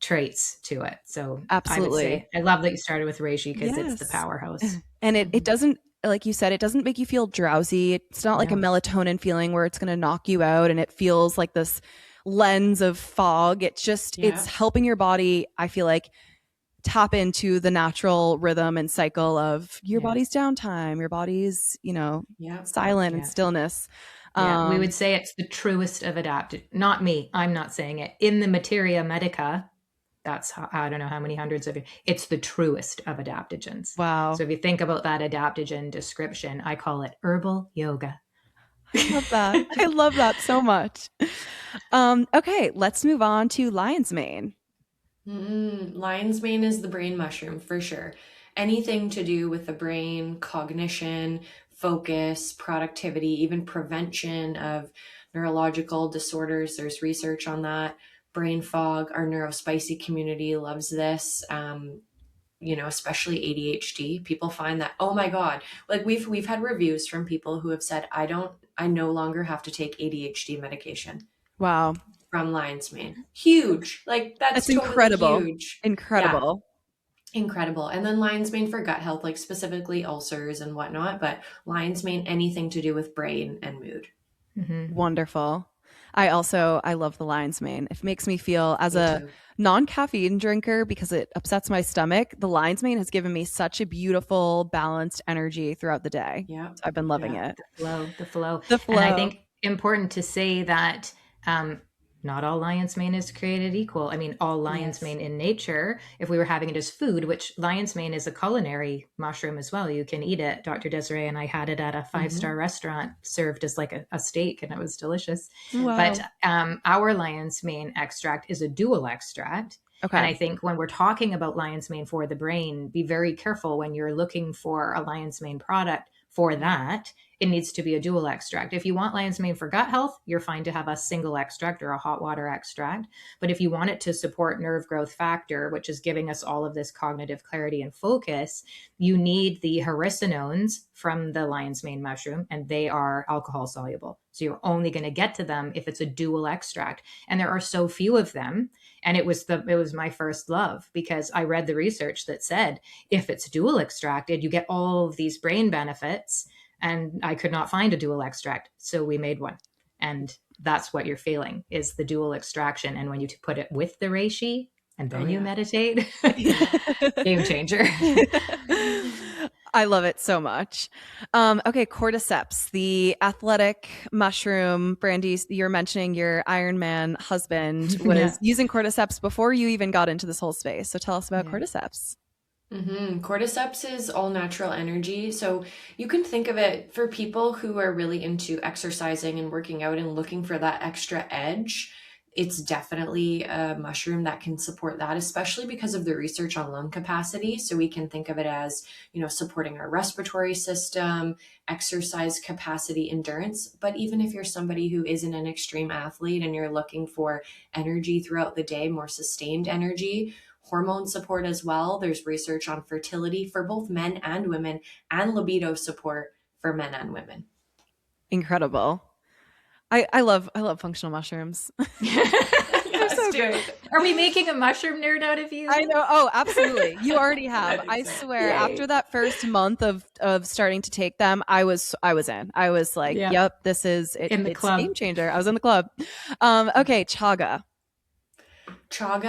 traits to it. So absolutely. I love that you started with reishi because it's the powerhouse. And it doesn't, like you said, it doesn't make you feel drowsy. It's not like a melatonin feeling where it's going to knock you out and it feels like this lens of fog. It's just, it's helping your body, I feel like, tap into the natural rhythm and cycle of your body's downtime, your body's, silent and stillness. We would say it's the truest of not me, I'm not saying it. In the materia medica, that's I don't know how many hundreds of years, it's the truest of adaptogens. Wow. So if you think about that adaptogen description, I call it herbal yoga. I love that. I love that so much. Okay, let's move on to lion's mane. Lion's mane is the brain mushroom for sure. Anything to do with the brain, cognition, focus, productivity, even prevention of neurological disorders. There's research on that. Brain fog, our neurospicy community loves this. Especially ADHD. People find that, oh my God, like we've had reviews from people who have said, I no longer have to take ADHD medication. Wow. From lion's mane. Huge. Like that's totally incredible. Huge. Incredible. Yeah. Incredible. And then lion's mane for gut health, like specifically ulcers and whatnot, but lion's mane, anything to do with brain and mood. Wonderful. I love the lion's mane. It makes me feel, as a non-caffeine drinker, because it upsets my stomach, the lion's mane has given me such a beautiful, balanced energy throughout the day. Yeah. So I've been loving it. The flow. And I think important to say that not all lion's mane is created equal. I mean, all lion's mane in nature, if we were having it as food, which lion's mane is a culinary mushroom as well. You can eat it. Dr. Desiree and I had it at a 5-star restaurant served as like a steak, and it was delicious. Wow. But our lion's mane extract is a dual extract. Okay. And I think when we're talking about lion's mane for the brain, be very careful when you're looking for a lion's mane product for that. It needs to be a dual extract. If you want lion's mane for gut health, you're fine to have a single extract or a hot water extract. But if you want it to support nerve growth factor, which is giving us all of this cognitive clarity and focus, you need the hericenones from the lion's mane mushroom, and they are alcohol soluble. So you're only going to get to them if it's a dual extract. And there are so few of them. And it was my first love, because I read the research that said, if it's dual extracted, you get all of these brain benefits. And I could not find a dual extract. So we made one. And that's what you're feeling, is the dual extraction. And when you put it with the reishi and then you meditate, game changer. I love it so much. Okay, cordyceps, the athletic mushroom. Brandi, you're mentioning your Ironman husband was using cordyceps before you even got into this whole space. So tell us about cordyceps. Cordyceps is all natural energy. So you can think of it for people who are really into exercising and working out and looking for that extra edge. It's definitely a mushroom that can support that, especially because of the research on lung capacity. So we can think of it as, supporting our respiratory system, exercise capacity, endurance. But even if you're somebody who isn't an extreme athlete and you're looking for energy throughout the day, more sustained energy, hormone support as well. There's research on fertility for both men and women, and libido support for men and women. Incredible. I love functional mushrooms. They're Yes, so dude. great. Are we making a mushroom nerd out of you? I know. Oh, absolutely. You already have. I So. swear. Yay. After that first month of starting to take them, I was in. I was like, Yeah. yep, this is it. In the It's a club. game changer. I was in the club. Okay, chaga. Chaga,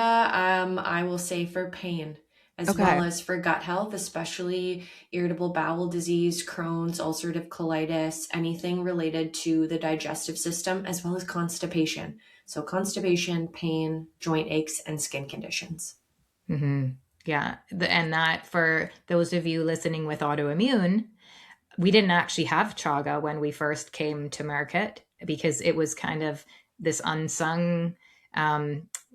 I will say for pain, as Okay. well as for gut health, especially irritable bowel disease, Crohn's, ulcerative colitis, anything related to the digestive system, as well as constipation. So constipation, pain, joint aches, and skin conditions. Mm-hmm. Yeah. And that, for those of you listening with autoimmune, we didn't actually have chaga when we first came to market because it was kind of this unsung,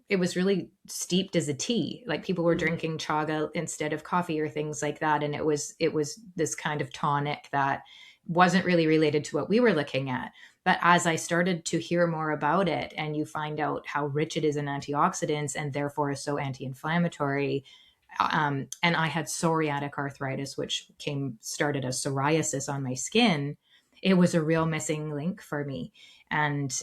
it was really steeped as a tea. Like people were drinking chaga instead of coffee or things like that. And it was this kind of tonic that wasn't really related to what we were looking at. But as I started to hear more about it and you find out how rich it is in antioxidants and therefore is so anti-inflammatory, and I had psoriatic arthritis, which started as psoriasis on my skin. It was a real missing link for me. And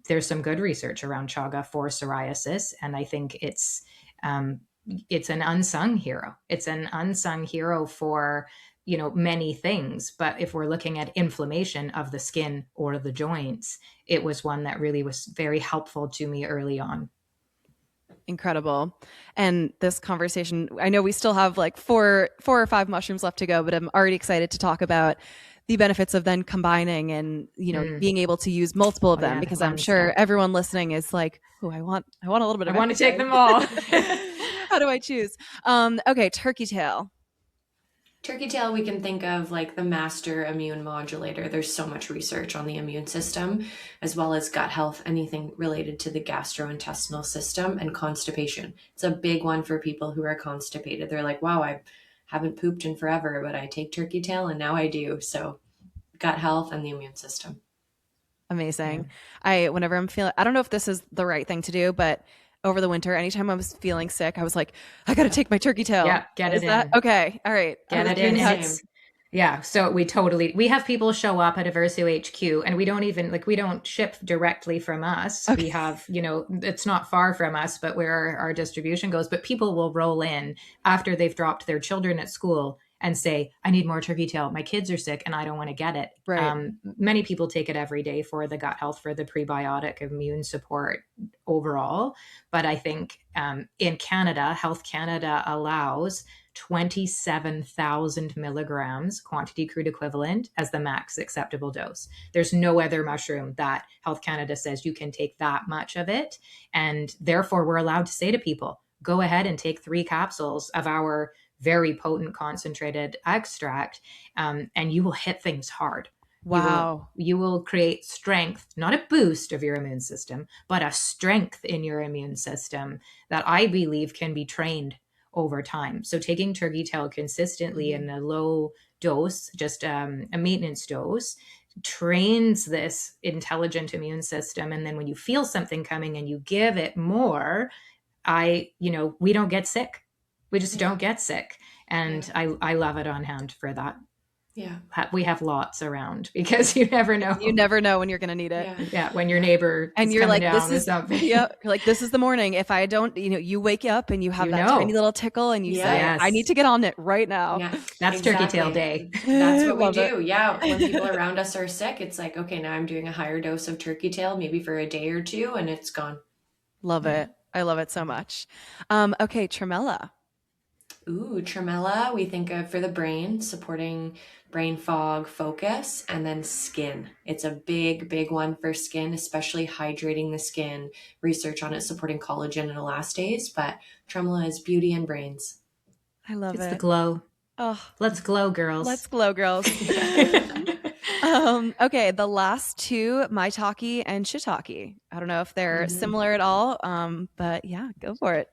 there's some good research around chaga for psoriasis, and I think it's an unsung hero. It's an unsung hero for many things, but if we're looking at inflammation of the skin or the joints, it was one that really was very helpful to me early on. Incredible. And this conversation, I know we still have like four or five mushrooms left to go, but I'm already excited to talk about the benefits of then combining and, being able to use multiple of them, because I'm sure everyone listening is like, oh, I want a little bit of I want to take everything. them all. How do I choose? Okay, turkey tail. Turkey tail, we can think of like the master immune modulator. There's so much research on the immune system, as well as gut health, anything related to the gastrointestinal system, and constipation. It's a big one for people who are constipated. They're like, wow, I haven't pooped in forever, but I take turkey tail and now I do. So gut health and the immune system. Amazing. Yeah. Whenever I'm feeling, I don't know if this is the right thing to do, but over the winter, anytime I was feeling sick, I was like, I got to take my turkey tail. Yeah, get it in. Okay. All right. Get it in. Yeah. So we have people show up at Eversio HQ, and we don't ship directly from us. Okay. We have, it's not far from us, but where our distribution goes, but people will roll in after they've dropped their children at school and say, I need more turkey tail. My kids are sick and I don't want to get it. Right. Many people take it every day for the gut health, for the prebiotic immune support overall. But I think in Canada, Health Canada allows 27,000 milligrams quantity crude equivalent as the max acceptable dose. There's no other mushroom that Health Canada says you can take that much of it. And therefore, we're allowed to say to people, go ahead and take 3 capsules of our very potent concentrated extract, and you will hit things hard. Wow. You will create strength, not a boost of your immune system, but a strength in your immune system that I believe can be trained over time. So taking turkey tail consistently in a low dose, just a maintenance dose, trains this intelligent immune system. And then when you feel something coming and you give it more, we don't get sick. We just don't get sick. And I love it on hand for that. Yeah. We have lots around because you never know. You never know when you're going to need it. Yeah. When your neighbor and you're like, this is something. Yeah. You're like, this is the morning. If I don't, you wake up and you have that tiny little tickle and you say, I need to get on it right now. Yeah, that's turkey tail day. That's what we do. Yeah. When people around us are sick, it's like, okay, now I'm doing a higher dose of turkey tail, maybe for a day or two, and it's gone. Love it. I love it so much. Okay. Tremella. Ooh, tremella, we think of for the brain, supporting brain fog, focus, and then skin. It's a big, big one for skin, especially hydrating the skin. Research on it supporting collagen and elastase, but tremella is beauty and brains. I love It's it. the glow. Oh, Let's glow, girls. let's glow, girls. Okay, the last two, maitake and shiitake. I don't know if they're similar at all, but yeah, go for it.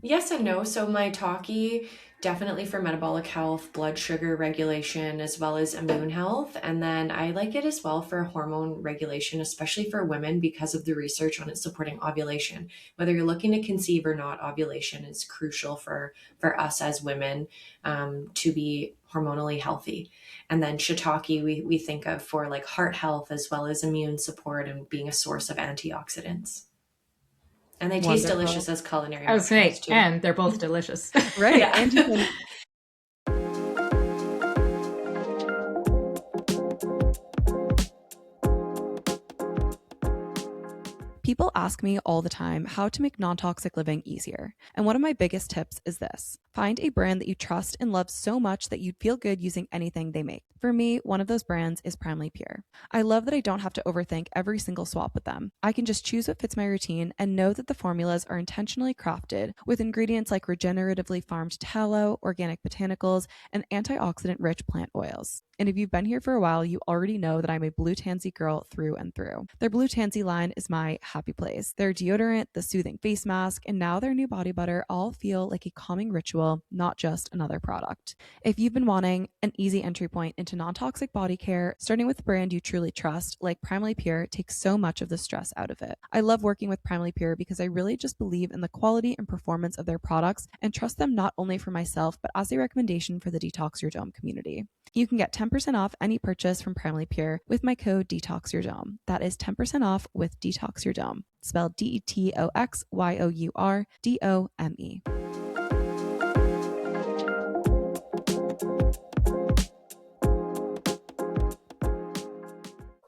Yes and no. So maitake, definitely for metabolic health, blood sugar regulation, as well as immune health. And then I like it as well for hormone regulation, especially for women because of the research on it supporting ovulation. Whether you're looking to conceive or not, ovulation is crucial for us as women to be hormonally healthy. And then shiitake, we think of for like heart health as well as immune support and being a source of antioxidants. And they taste Wonderful. delicious as culinary I was saying, mushrooms too. and they're both delicious. Right. Yeah. And you can People ask me all the time how to make non-toxic living easier. And one of my biggest tips is this. Find a brand that you trust and love so much that you'd feel good using anything they make. For me, one of those brands is Primely Pure. I love that I don't have to overthink every single swap with them. I can just choose what fits my routine and know that the formulas are intentionally crafted with ingredients like regeneratively farmed tallow, organic botanicals, and antioxidant-rich plant oils. And if you've been here for a while, you already know that I'm a Blue Tansy girl through and through. Their Blue Tansy line is my happy place. Their deodorant, the soothing face mask, and now their new body butter all feel like a calming ritual, not just another product. If you've been wanting an easy entry point into non-toxic body care, starting with a brand you truly trust, like Primely Pure, takes so much of the stress out of it. I love working with Primely Pure because I really just believe in the quality and performance of their products and trust them not only for myself, but as a recommendation for the Detox Your Dome community. You can get 10% off any purchase from Primely Pure with my code DetoxYourDome. That is 10% off with Detox Your Dome, spelled DetoxYourdome.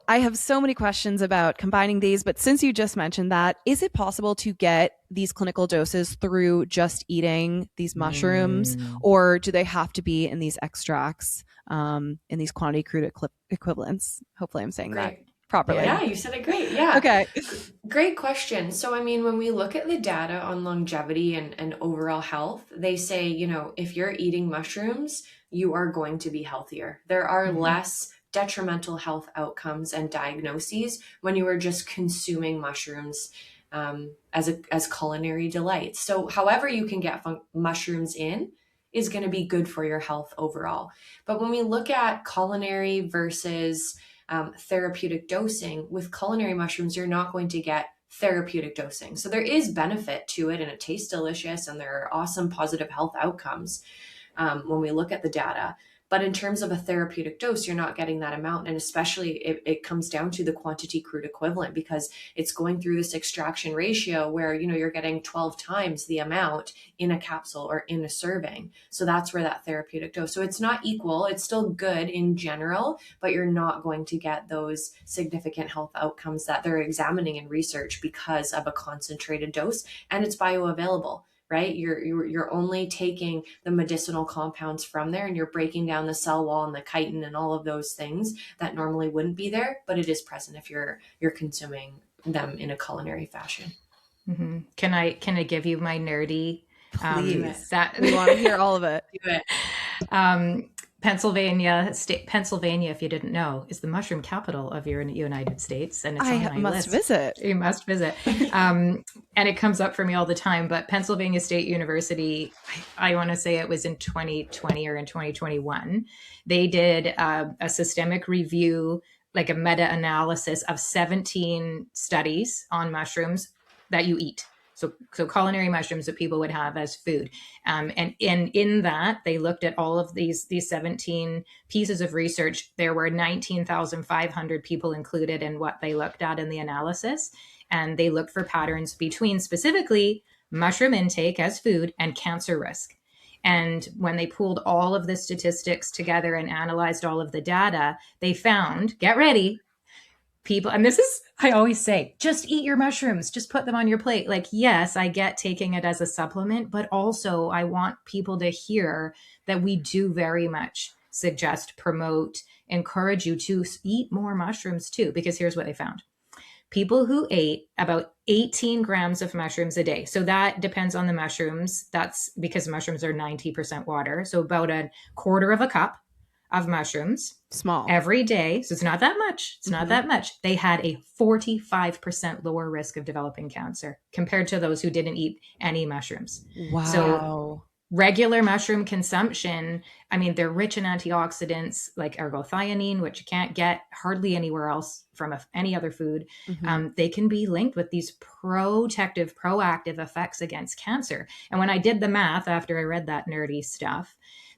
I have so many questions about combining these, but since you just mentioned that, is it possible to get these clinical doses through just eating these mushrooms, or do they have to be in these extracts, in these quantity crude equivalents? Hopefully I'm saying that properly. Yeah, you said it great. Yeah. Okay. Great question. So, I mean, when we look at the data on longevity and overall health, they say, you know, if you're eating mushrooms, you are going to be healthier. There are less detrimental health outcomes and diagnoses when you are just consuming mushrooms as culinary delights. So, however you can get mushrooms in is going to be good for your health overall. But when we look at culinary versus therapeutic dosing, with culinary mushrooms, you're not going to get therapeutic dosing. So there is benefit to it and it tastes delicious and there are awesome positive health outcomes when we look at the data. But in terms of a therapeutic dose, you're not getting that amount. And especially it comes down to the quantity crude equivalent, because it's going through this extraction ratio where, you know, you're getting 12 times the amount in a capsule or in a serving. So that's where that therapeutic dose. So it's not equal. It's still good in general, but you're not going to get those significant health outcomes that they're examining in research because of a concentrated dose, and it's bioavailable. Right? You're only taking the medicinal compounds from there and you're breaking down the cell wall and the chitin and all of those things that normally wouldn't be there, but it is present if you're consuming them in a culinary fashion. Can I give you my nerdy? Please. That we want to hear all of it. Do it. Pennsylvania, if you didn't know, is the mushroom capital of your United States, and it's on my must list. visit. You must visit. And it comes up for me all the time. But Pennsylvania State University, I want to say it was in 2020 or in 2021, they did a systemic review, like a meta-analysis of 17 studies on mushrooms that you eat. So culinary mushrooms that people would have as food. And in that, they looked at all of these 17 pieces of research. There were 19,500 people included in what they looked at in the analysis. And they looked for patterns between specifically mushroom intake as food and cancer risk. And when they pulled all of the statistics together and analyzed all of the data, they found, get ready, people, and this is, I always say, just eat your mushrooms, just put them on your plate. Like, yes, I get taking it as a supplement, but also I want people to hear that we do very much suggest, promote, encourage you to eat more mushrooms too, because here's what they found. people who ate about 18 grams of mushrooms a day. So that depends on the mushrooms. That's because mushrooms are 90% water. So about a quarter of a cup of mushrooms Small. every day. So it's not that much. It's not that much. They had a 45% lower risk of developing cancer compared to those who didn't eat any mushrooms. Wow. So regular mushroom consumption, I mean, they're rich in antioxidants like ergothioneine, which you can't get hardly anywhere else from any other food. They can be linked with these protective, proactive effects against cancer. And when I did the math after I read that nerdy stuff,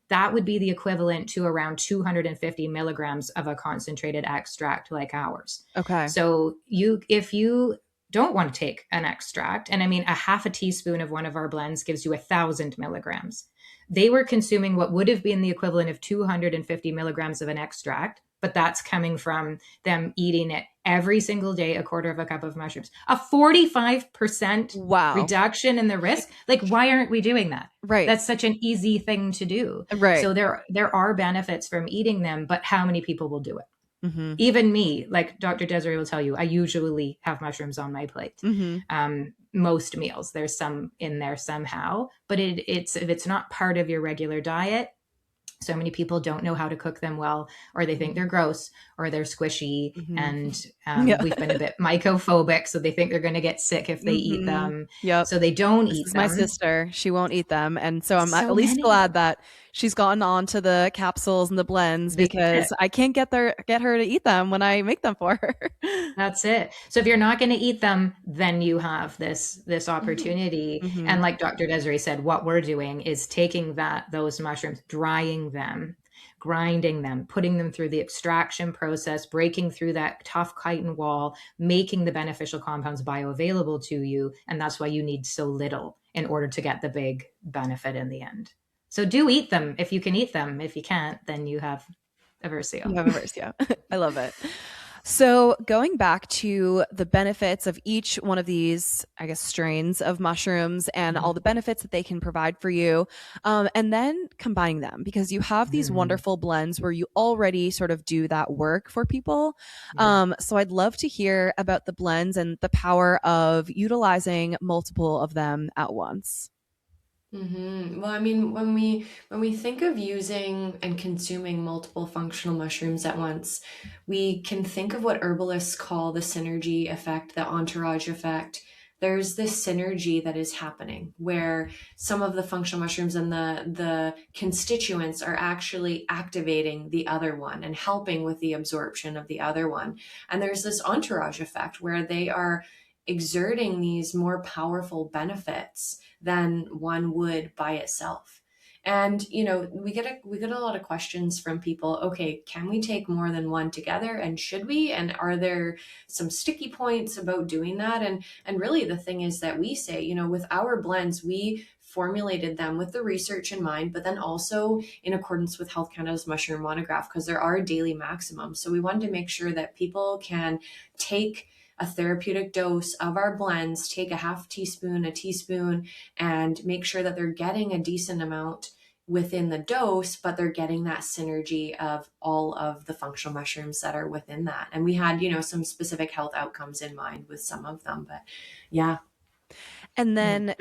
that would be the equivalent to around 250 milligrams of a concentrated extract like ours. Okay. So if you don't want to take an extract, and I mean, a half a teaspoon of one of our blends gives you 1,000 milligrams. They were consuming what would have been the equivalent of 250 milligrams of an extract, but that's coming from them eating it every single day, a quarter of a cup of mushrooms. A 45% reduction in the risk. Like, why aren't we doing that? Right. That's such an easy thing to do. Right. So there are benefits from eating them, but how many people will do it? Even me, like Dr. Desiree will tell you, I usually have mushrooms on my plate. Most meals, there's some in there somehow, but if it's not part of your regular diet, so many people don't know how to cook them well, or they think they're gross, or they're squishy. And we've been a bit mycophobic, so they think they're going to get sick if they eat them. So they don't eat them. My sister, she won't eat them. And so I'm at least glad that she's gotten on to the capsules and the blends, because I can't get her to eat them when I make them for her. That's it. So if you're not going to eat them, then you have this opportunity. And like Dr. Desiree said, what we're doing is taking those mushrooms, drying them, grinding them, putting them through the extraction process, breaking through that tough chitin wall, making the beneficial compounds bioavailable to you. And that's why you need so little in order to get the big benefit in the end. So do eat them if you can eat them. If you can't, then you have Eversio. You have Eversio. I love it. So going back to the benefits of each one of these, I guess, strains of mushrooms and all the benefits that they can provide for you, and then combining them, because you have these wonderful blends where you already sort of do that work for people. So I'd love to hear about the blends and the power of utilizing multiple of them at once. Well, I mean, when we think of using and consuming multiple functional mushrooms at once, we can think of what herbalists call the synergy effect, the entourage effect. There's this synergy that is happening where some of the functional mushrooms and the constituents are actually activating the other one and helping with the absorption of the other one. And there's this entourage effect where they are exerting these more powerful benefits than one would by itself. And we get a lot of questions from people. Okay, can we take more than one together, and should we? And are there some sticky points about doing that? And really, the thing is that we say, with our blends, we formulated them with the research in mind, but then also in accordance with Health Canada's mushroom monograph, because there are daily maximums. So we wanted to make sure that people can take a therapeutic dose of our blends, take a half teaspoon, a teaspoon, and make sure that they're getting a decent amount within the dose, but they're getting that synergy of all of the functional mushrooms that are within that. And we had, some specific health outcomes in mind with some of them, but yeah. And then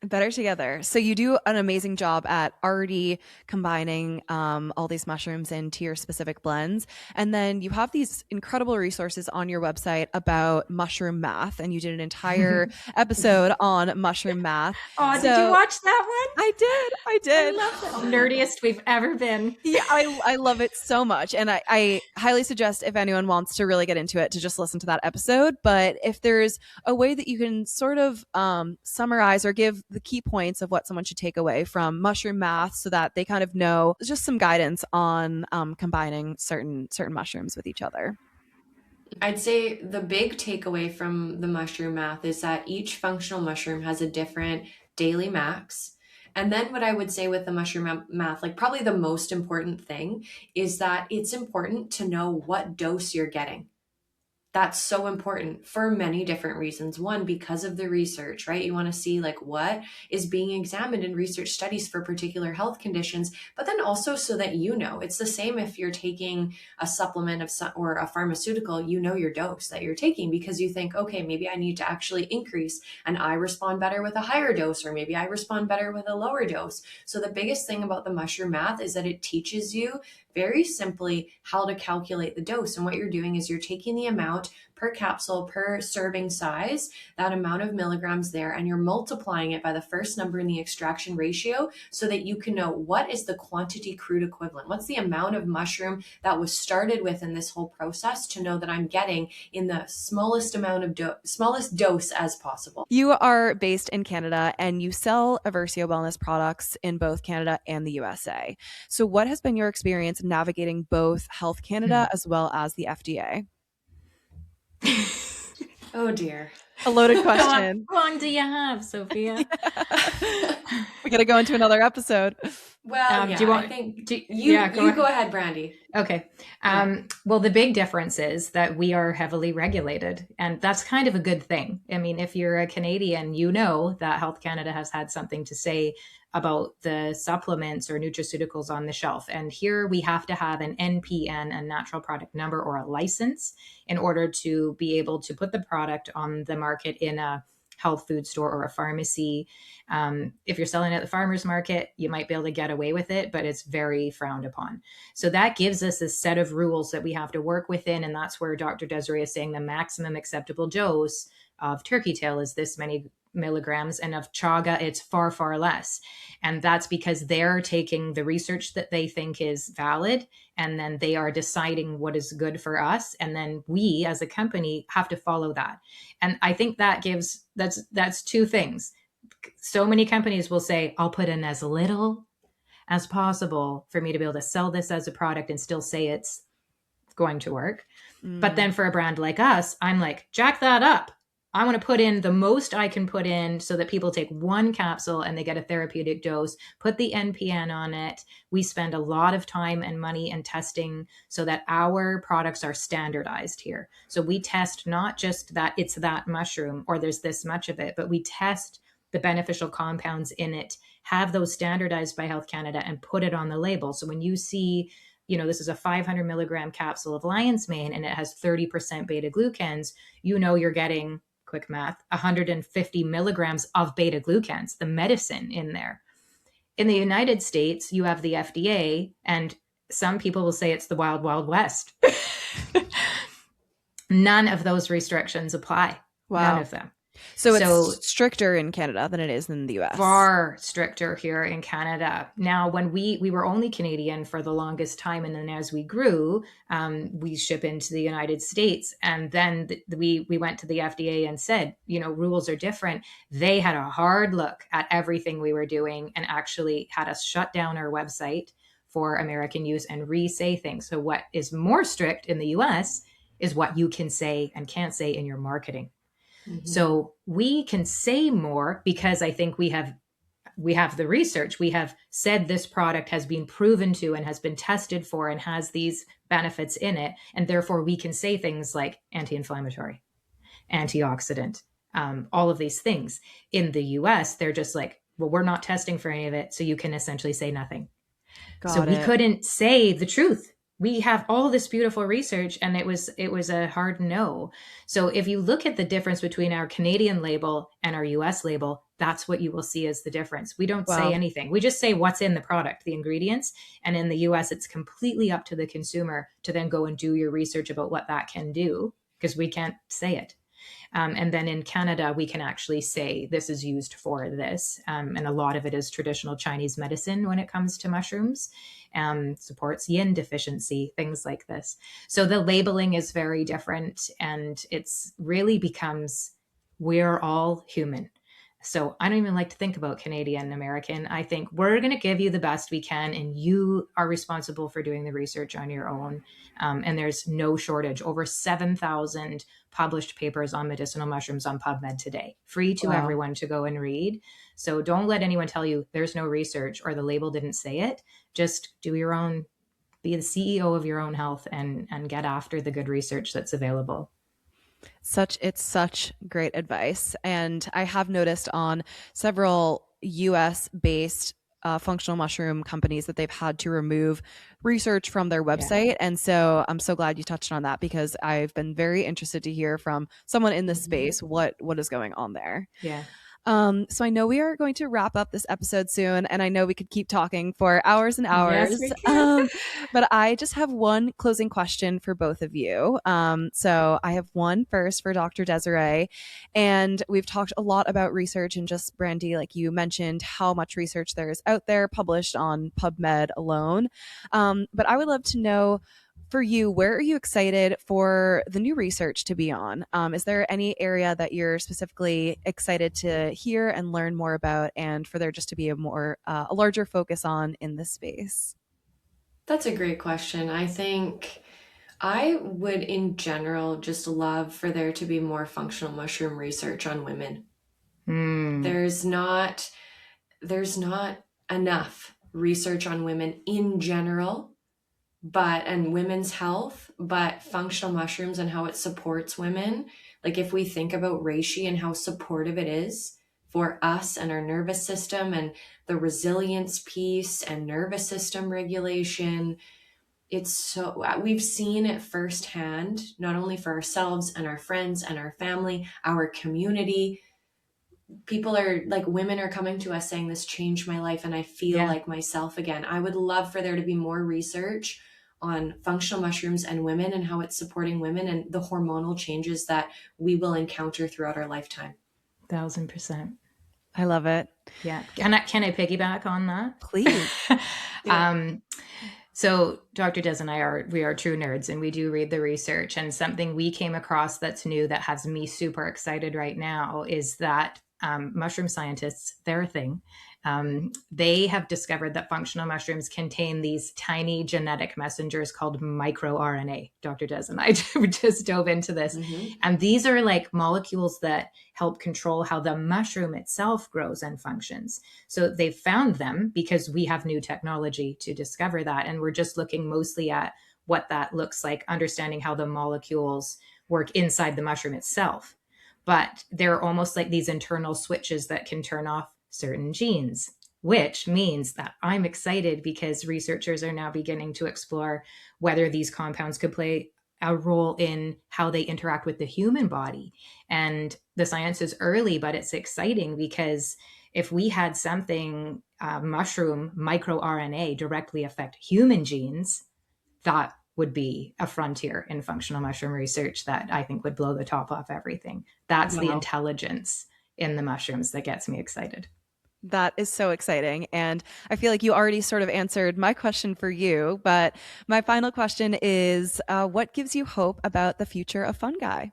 Better together. So you do an amazing job at already combining all these mushrooms into your specific blends. And then you have these incredible resources on your website about mushroom math. And you did an entire episode on mushroom math. Oh, did you watch that one? I did. I love it. Nerdiest we've ever been. Yeah, I love it so much. And I highly suggest, if anyone wants to really get into it, to just listen to that episode. But if there's a way that you can sort of summarize or give the key points of what someone should take away from mushroom math, so that they kind of know, just some guidance on combining certain mushrooms with each other. I'd say the big takeaway from the mushroom math is that each functional mushroom has a different daily max. And then what I would say with the mushroom math, like probably the most important thing, is that it's important to know what dose you're getting. That's so important for many different reasons. One, because of the research, right? You want to see like what is being examined in research studies for particular health conditions, but then also so that you know. It's the same if you're taking a supplement of some, or a pharmaceutical, you know your dose that you're taking because you think, okay, maybe I need to actually increase and I respond better with a higher dose, or maybe I respond better with a lower dose. So the biggest thing about the mushroom math is that it teaches you very simply how to calculate the dose. And what you're doing is you're taking the amount per capsule, per serving size, that amount of milligrams there, and you're multiplying it by the first number in the extraction ratio so that you can know what is the quantity crude equivalent. What's the amount of mushroom that was started with in this whole process to know that I'm getting in the smallest amount of smallest dose as possible. You are based in Canada and you sell Eversio wellness products in both Canada and the USA. So what has been your experience navigating both Health Canada as well as the FDA? Oh dear. A loaded question. How long do you have, Sophia? We got to go into another episode. Well, do you want, I think you go ahead, Brandi. Okay. Well, the big difference is that we are heavily regulated, and that's kind of a good thing. I mean, if you're a Canadian, you know that Health Canada has had something to say about the supplements or nutraceuticals on the shelf. And here we have to have an NPN, a natural product number, or a license in order to be able to put the product on the market in a health food store or a pharmacy. If you're selling at the farmer's market, you might be able to get away with it, but it's very frowned upon. So that gives us a set of rules that we have to work within. And that's where Dr. Desiree is saying the maximum acceptable dose of turkey tail is this many milligrams, and of chaga, it's far, far less. And that's because they're taking the research that they think is valid, and then they are deciding what is good for us. And then we as a company have to follow that. And I think that's two things. So many companies will say, I'll put in as little as possible for me to be able to sell this as a product and still say it's going to work. But then for a brand like us, I'm like, jack that up. I want to put in the most I can put in so that people take one capsule and they get a therapeutic dose, put the NPN on it. We spend a lot of time and money and testing so that our products are standardized here. So we test not just that it's that mushroom or there's this much of it, but we test the beneficial compounds in it, have those standardized by Health Canada, and put it on the label. So when you see, this is a 500 milligram capsule of lion's mane and it has 30% beta glucans, you're getting, quick math, 150 milligrams of beta glucans, the medicine in there. In the United States, you have the FDA, and some people will say it's the wild, wild west. None of those restrictions apply. Wow. None of them. So it's stricter in Canada than it is in the US. Far stricter here in Canada. Now, when we were only Canadian for the longest time, and then as we grew, we ship into the United States, and then we went to the FDA and said, rules are different. They had a hard look at everything we were doing and actually had us shut down our website for American use and re-say things. So what is more strict in the US is what you can say and can't say in your marketing. Mm-hmm. So we can say more because I think we have the research. We have said this product has been proven to and has been tested for and has these benefits in it. And therefore we can say things like anti-inflammatory, antioxidant, all of these things. In the US, they're just like, well, we're not testing for any of it. So you can essentially say nothing. We couldn't say the truth. We have all this beautiful research, and it was a hard no. So if you look at the difference between our Canadian label and our US label, that's what you will see as the difference. We don't say anything. We just say what's in the product, the ingredients. And in the US, it's completely up to the consumer to then go and do your research about what that can do, because we can't say it. And then in Canada, we can actually say this is used for this. And a lot of it is traditional Chinese medicine when it comes to mushrooms, supports yin deficiency, things like this. So the labeling is very different, and it's really becomes, we're all human. So I don't even like to think about Canadian American. I think we're going to give you the best we can, and you are responsible for doing the research on your own. And there's no shortage. Over 7,000 published papers on medicinal mushrooms on PubMed today, free to everyone to go and read. So don't let anyone tell you there's no research or the label didn't say it. Just do your own, be the CEO of your own health, and get after the good research that's available. It's such great advice. And I have noticed on several US based functional mushroom companies that they've had to remove research from their website. And so I'm so glad you touched on that, because I've been very interested to hear from someone in this space what is going on there. Yeah. So I know we are going to wrap up this episode soon, and I know we could keep talking for hours and hours. Yes, we can. But I just have one closing question for both of you. So I have one first for Dr. Desiree, and we've talked a lot about research, and just Brandi, like you mentioned, how much research there is out there published on PubMed alone. But I would love to know, for you, where are you excited for the new research to be on? Is there any area that you're specifically excited to hear and learn more about, and for there just to be a larger focus on in this space? That's a great question. I think I would, in general, just love for there to be more functional mushroom research on women. There's not enough research on women in general, and women's health, but functional mushrooms and how it supports women. Like, if we think about reishi and how supportive it is for us and our nervous system, and the resilience piece and nervous system regulation, we've seen it firsthand, not only for ourselves and our friends and our family, our community. Women are coming to us saying, this changed my life and I feel like myself again. I would love for there to be more research on functional mushrooms and women, and how it's supporting women and the hormonal changes that we will encounter throughout our lifetime. 1,000%. I love it. Yeah. Can I piggyback on that? Please. So Dr. Des and I are true nerds, and we do read the research, and something we came across that's new that has me super excited right now is that mushroom scientists, they're a thing. They have discovered that functional mushrooms contain these tiny genetic messengers called microRNA. Dr. Des and I just dove into this. And these are like molecules that help control how the mushroom itself grows and functions. So they've found them because we have new technology to discover that. And we're just looking mostly at what that looks like, understanding how the molecules work inside the mushroom itself. But they're almost like these internal switches that can turn off certain genes, which means that I'm excited because researchers are now beginning to explore whether these compounds could play a role in how they interact with the human body. And the science is early, but it's exciting because if we had something, mushroom microRNA, directly affect human genes, that would be a frontier in functional mushroom research that I think would blow the top off everything. That's the intelligence in the mushrooms that gets me excited. That is so exciting. And I feel like you already sort of answered my question for you. But my final question is, what gives you hope about the future of fungi?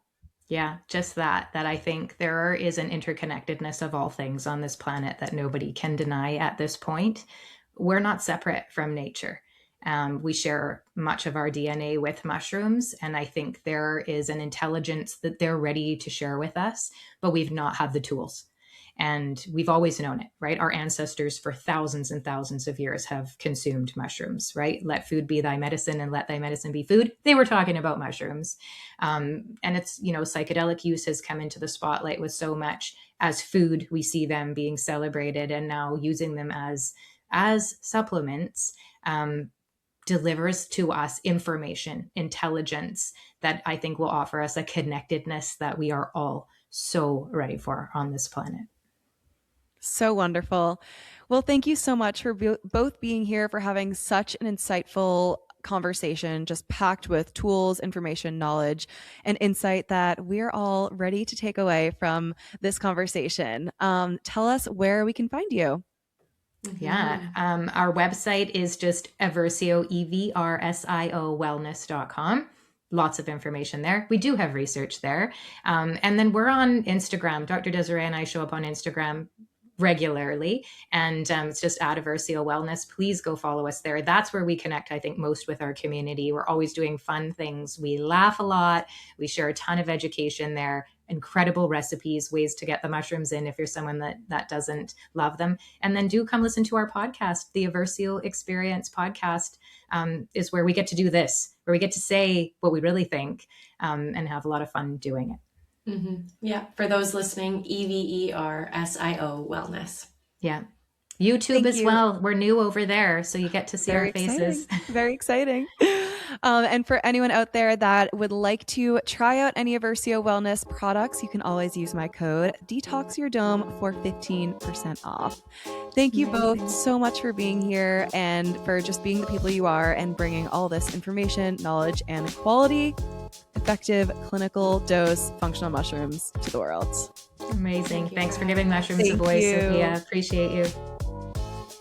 Yeah, just that I think there is an interconnectedness of all things on this planet that nobody can deny at this point. We're not separate from nature. We share much of our DNA with mushrooms, and I think there is an intelligence that they're ready to share with us, but we've not had the tools. And we've always known it, right? Our ancestors for thousands and thousands of years have consumed mushrooms, right? Let food be thy medicine and let thy medicine be food. They were talking about mushrooms. And it's, psychedelic use has come into the spotlight with so much as food. We see them being celebrated, and now using them as supplements delivers to us information, intelligence that I think will offer us a connectedness that we are all so ready for on this planet. So wonderful. Well, thank you so much for both being here, for having such an insightful conversation, just packed with tools, information, knowledge, and insight that we're all ready to take away from this conversation. Tell us where we can find you. Yeah. Our website is just Eversio, Evrsio wellness.com. Lots of information there. We do have research there. And then we're on Instagram. Dr. Desiree and I show up on Instagram regularly, and it's just Eversio Wellness. Please go follow us there. That's where we connect, I think, most with our community. We're always doing fun things. We laugh a lot. We share a ton of education there, incredible recipes, ways to get the mushrooms in if you're someone that doesn't love them. And then do come listen to our podcast, the Eversio Experience podcast. is where we get to do this, where we get to say what we really think, and have a lot of fun doing it. Mm-hmm. Yeah. For those listening, Eversio Wellness. Yeah. YouTube Thank as you. well. We're new over there, so you get to see Very our faces. Very exciting. And for anyone out there that would like to try out any Eversio wellness products, you can always use my code Detox Your Dome for 15% off. Thank you both so much for being here and for just being the people you are and bringing all this information, knowledge, and quality, effective clinical dose functional mushrooms to the world. Amazing. Thanks for giving mushrooms a voice, Sophia. Appreciate you.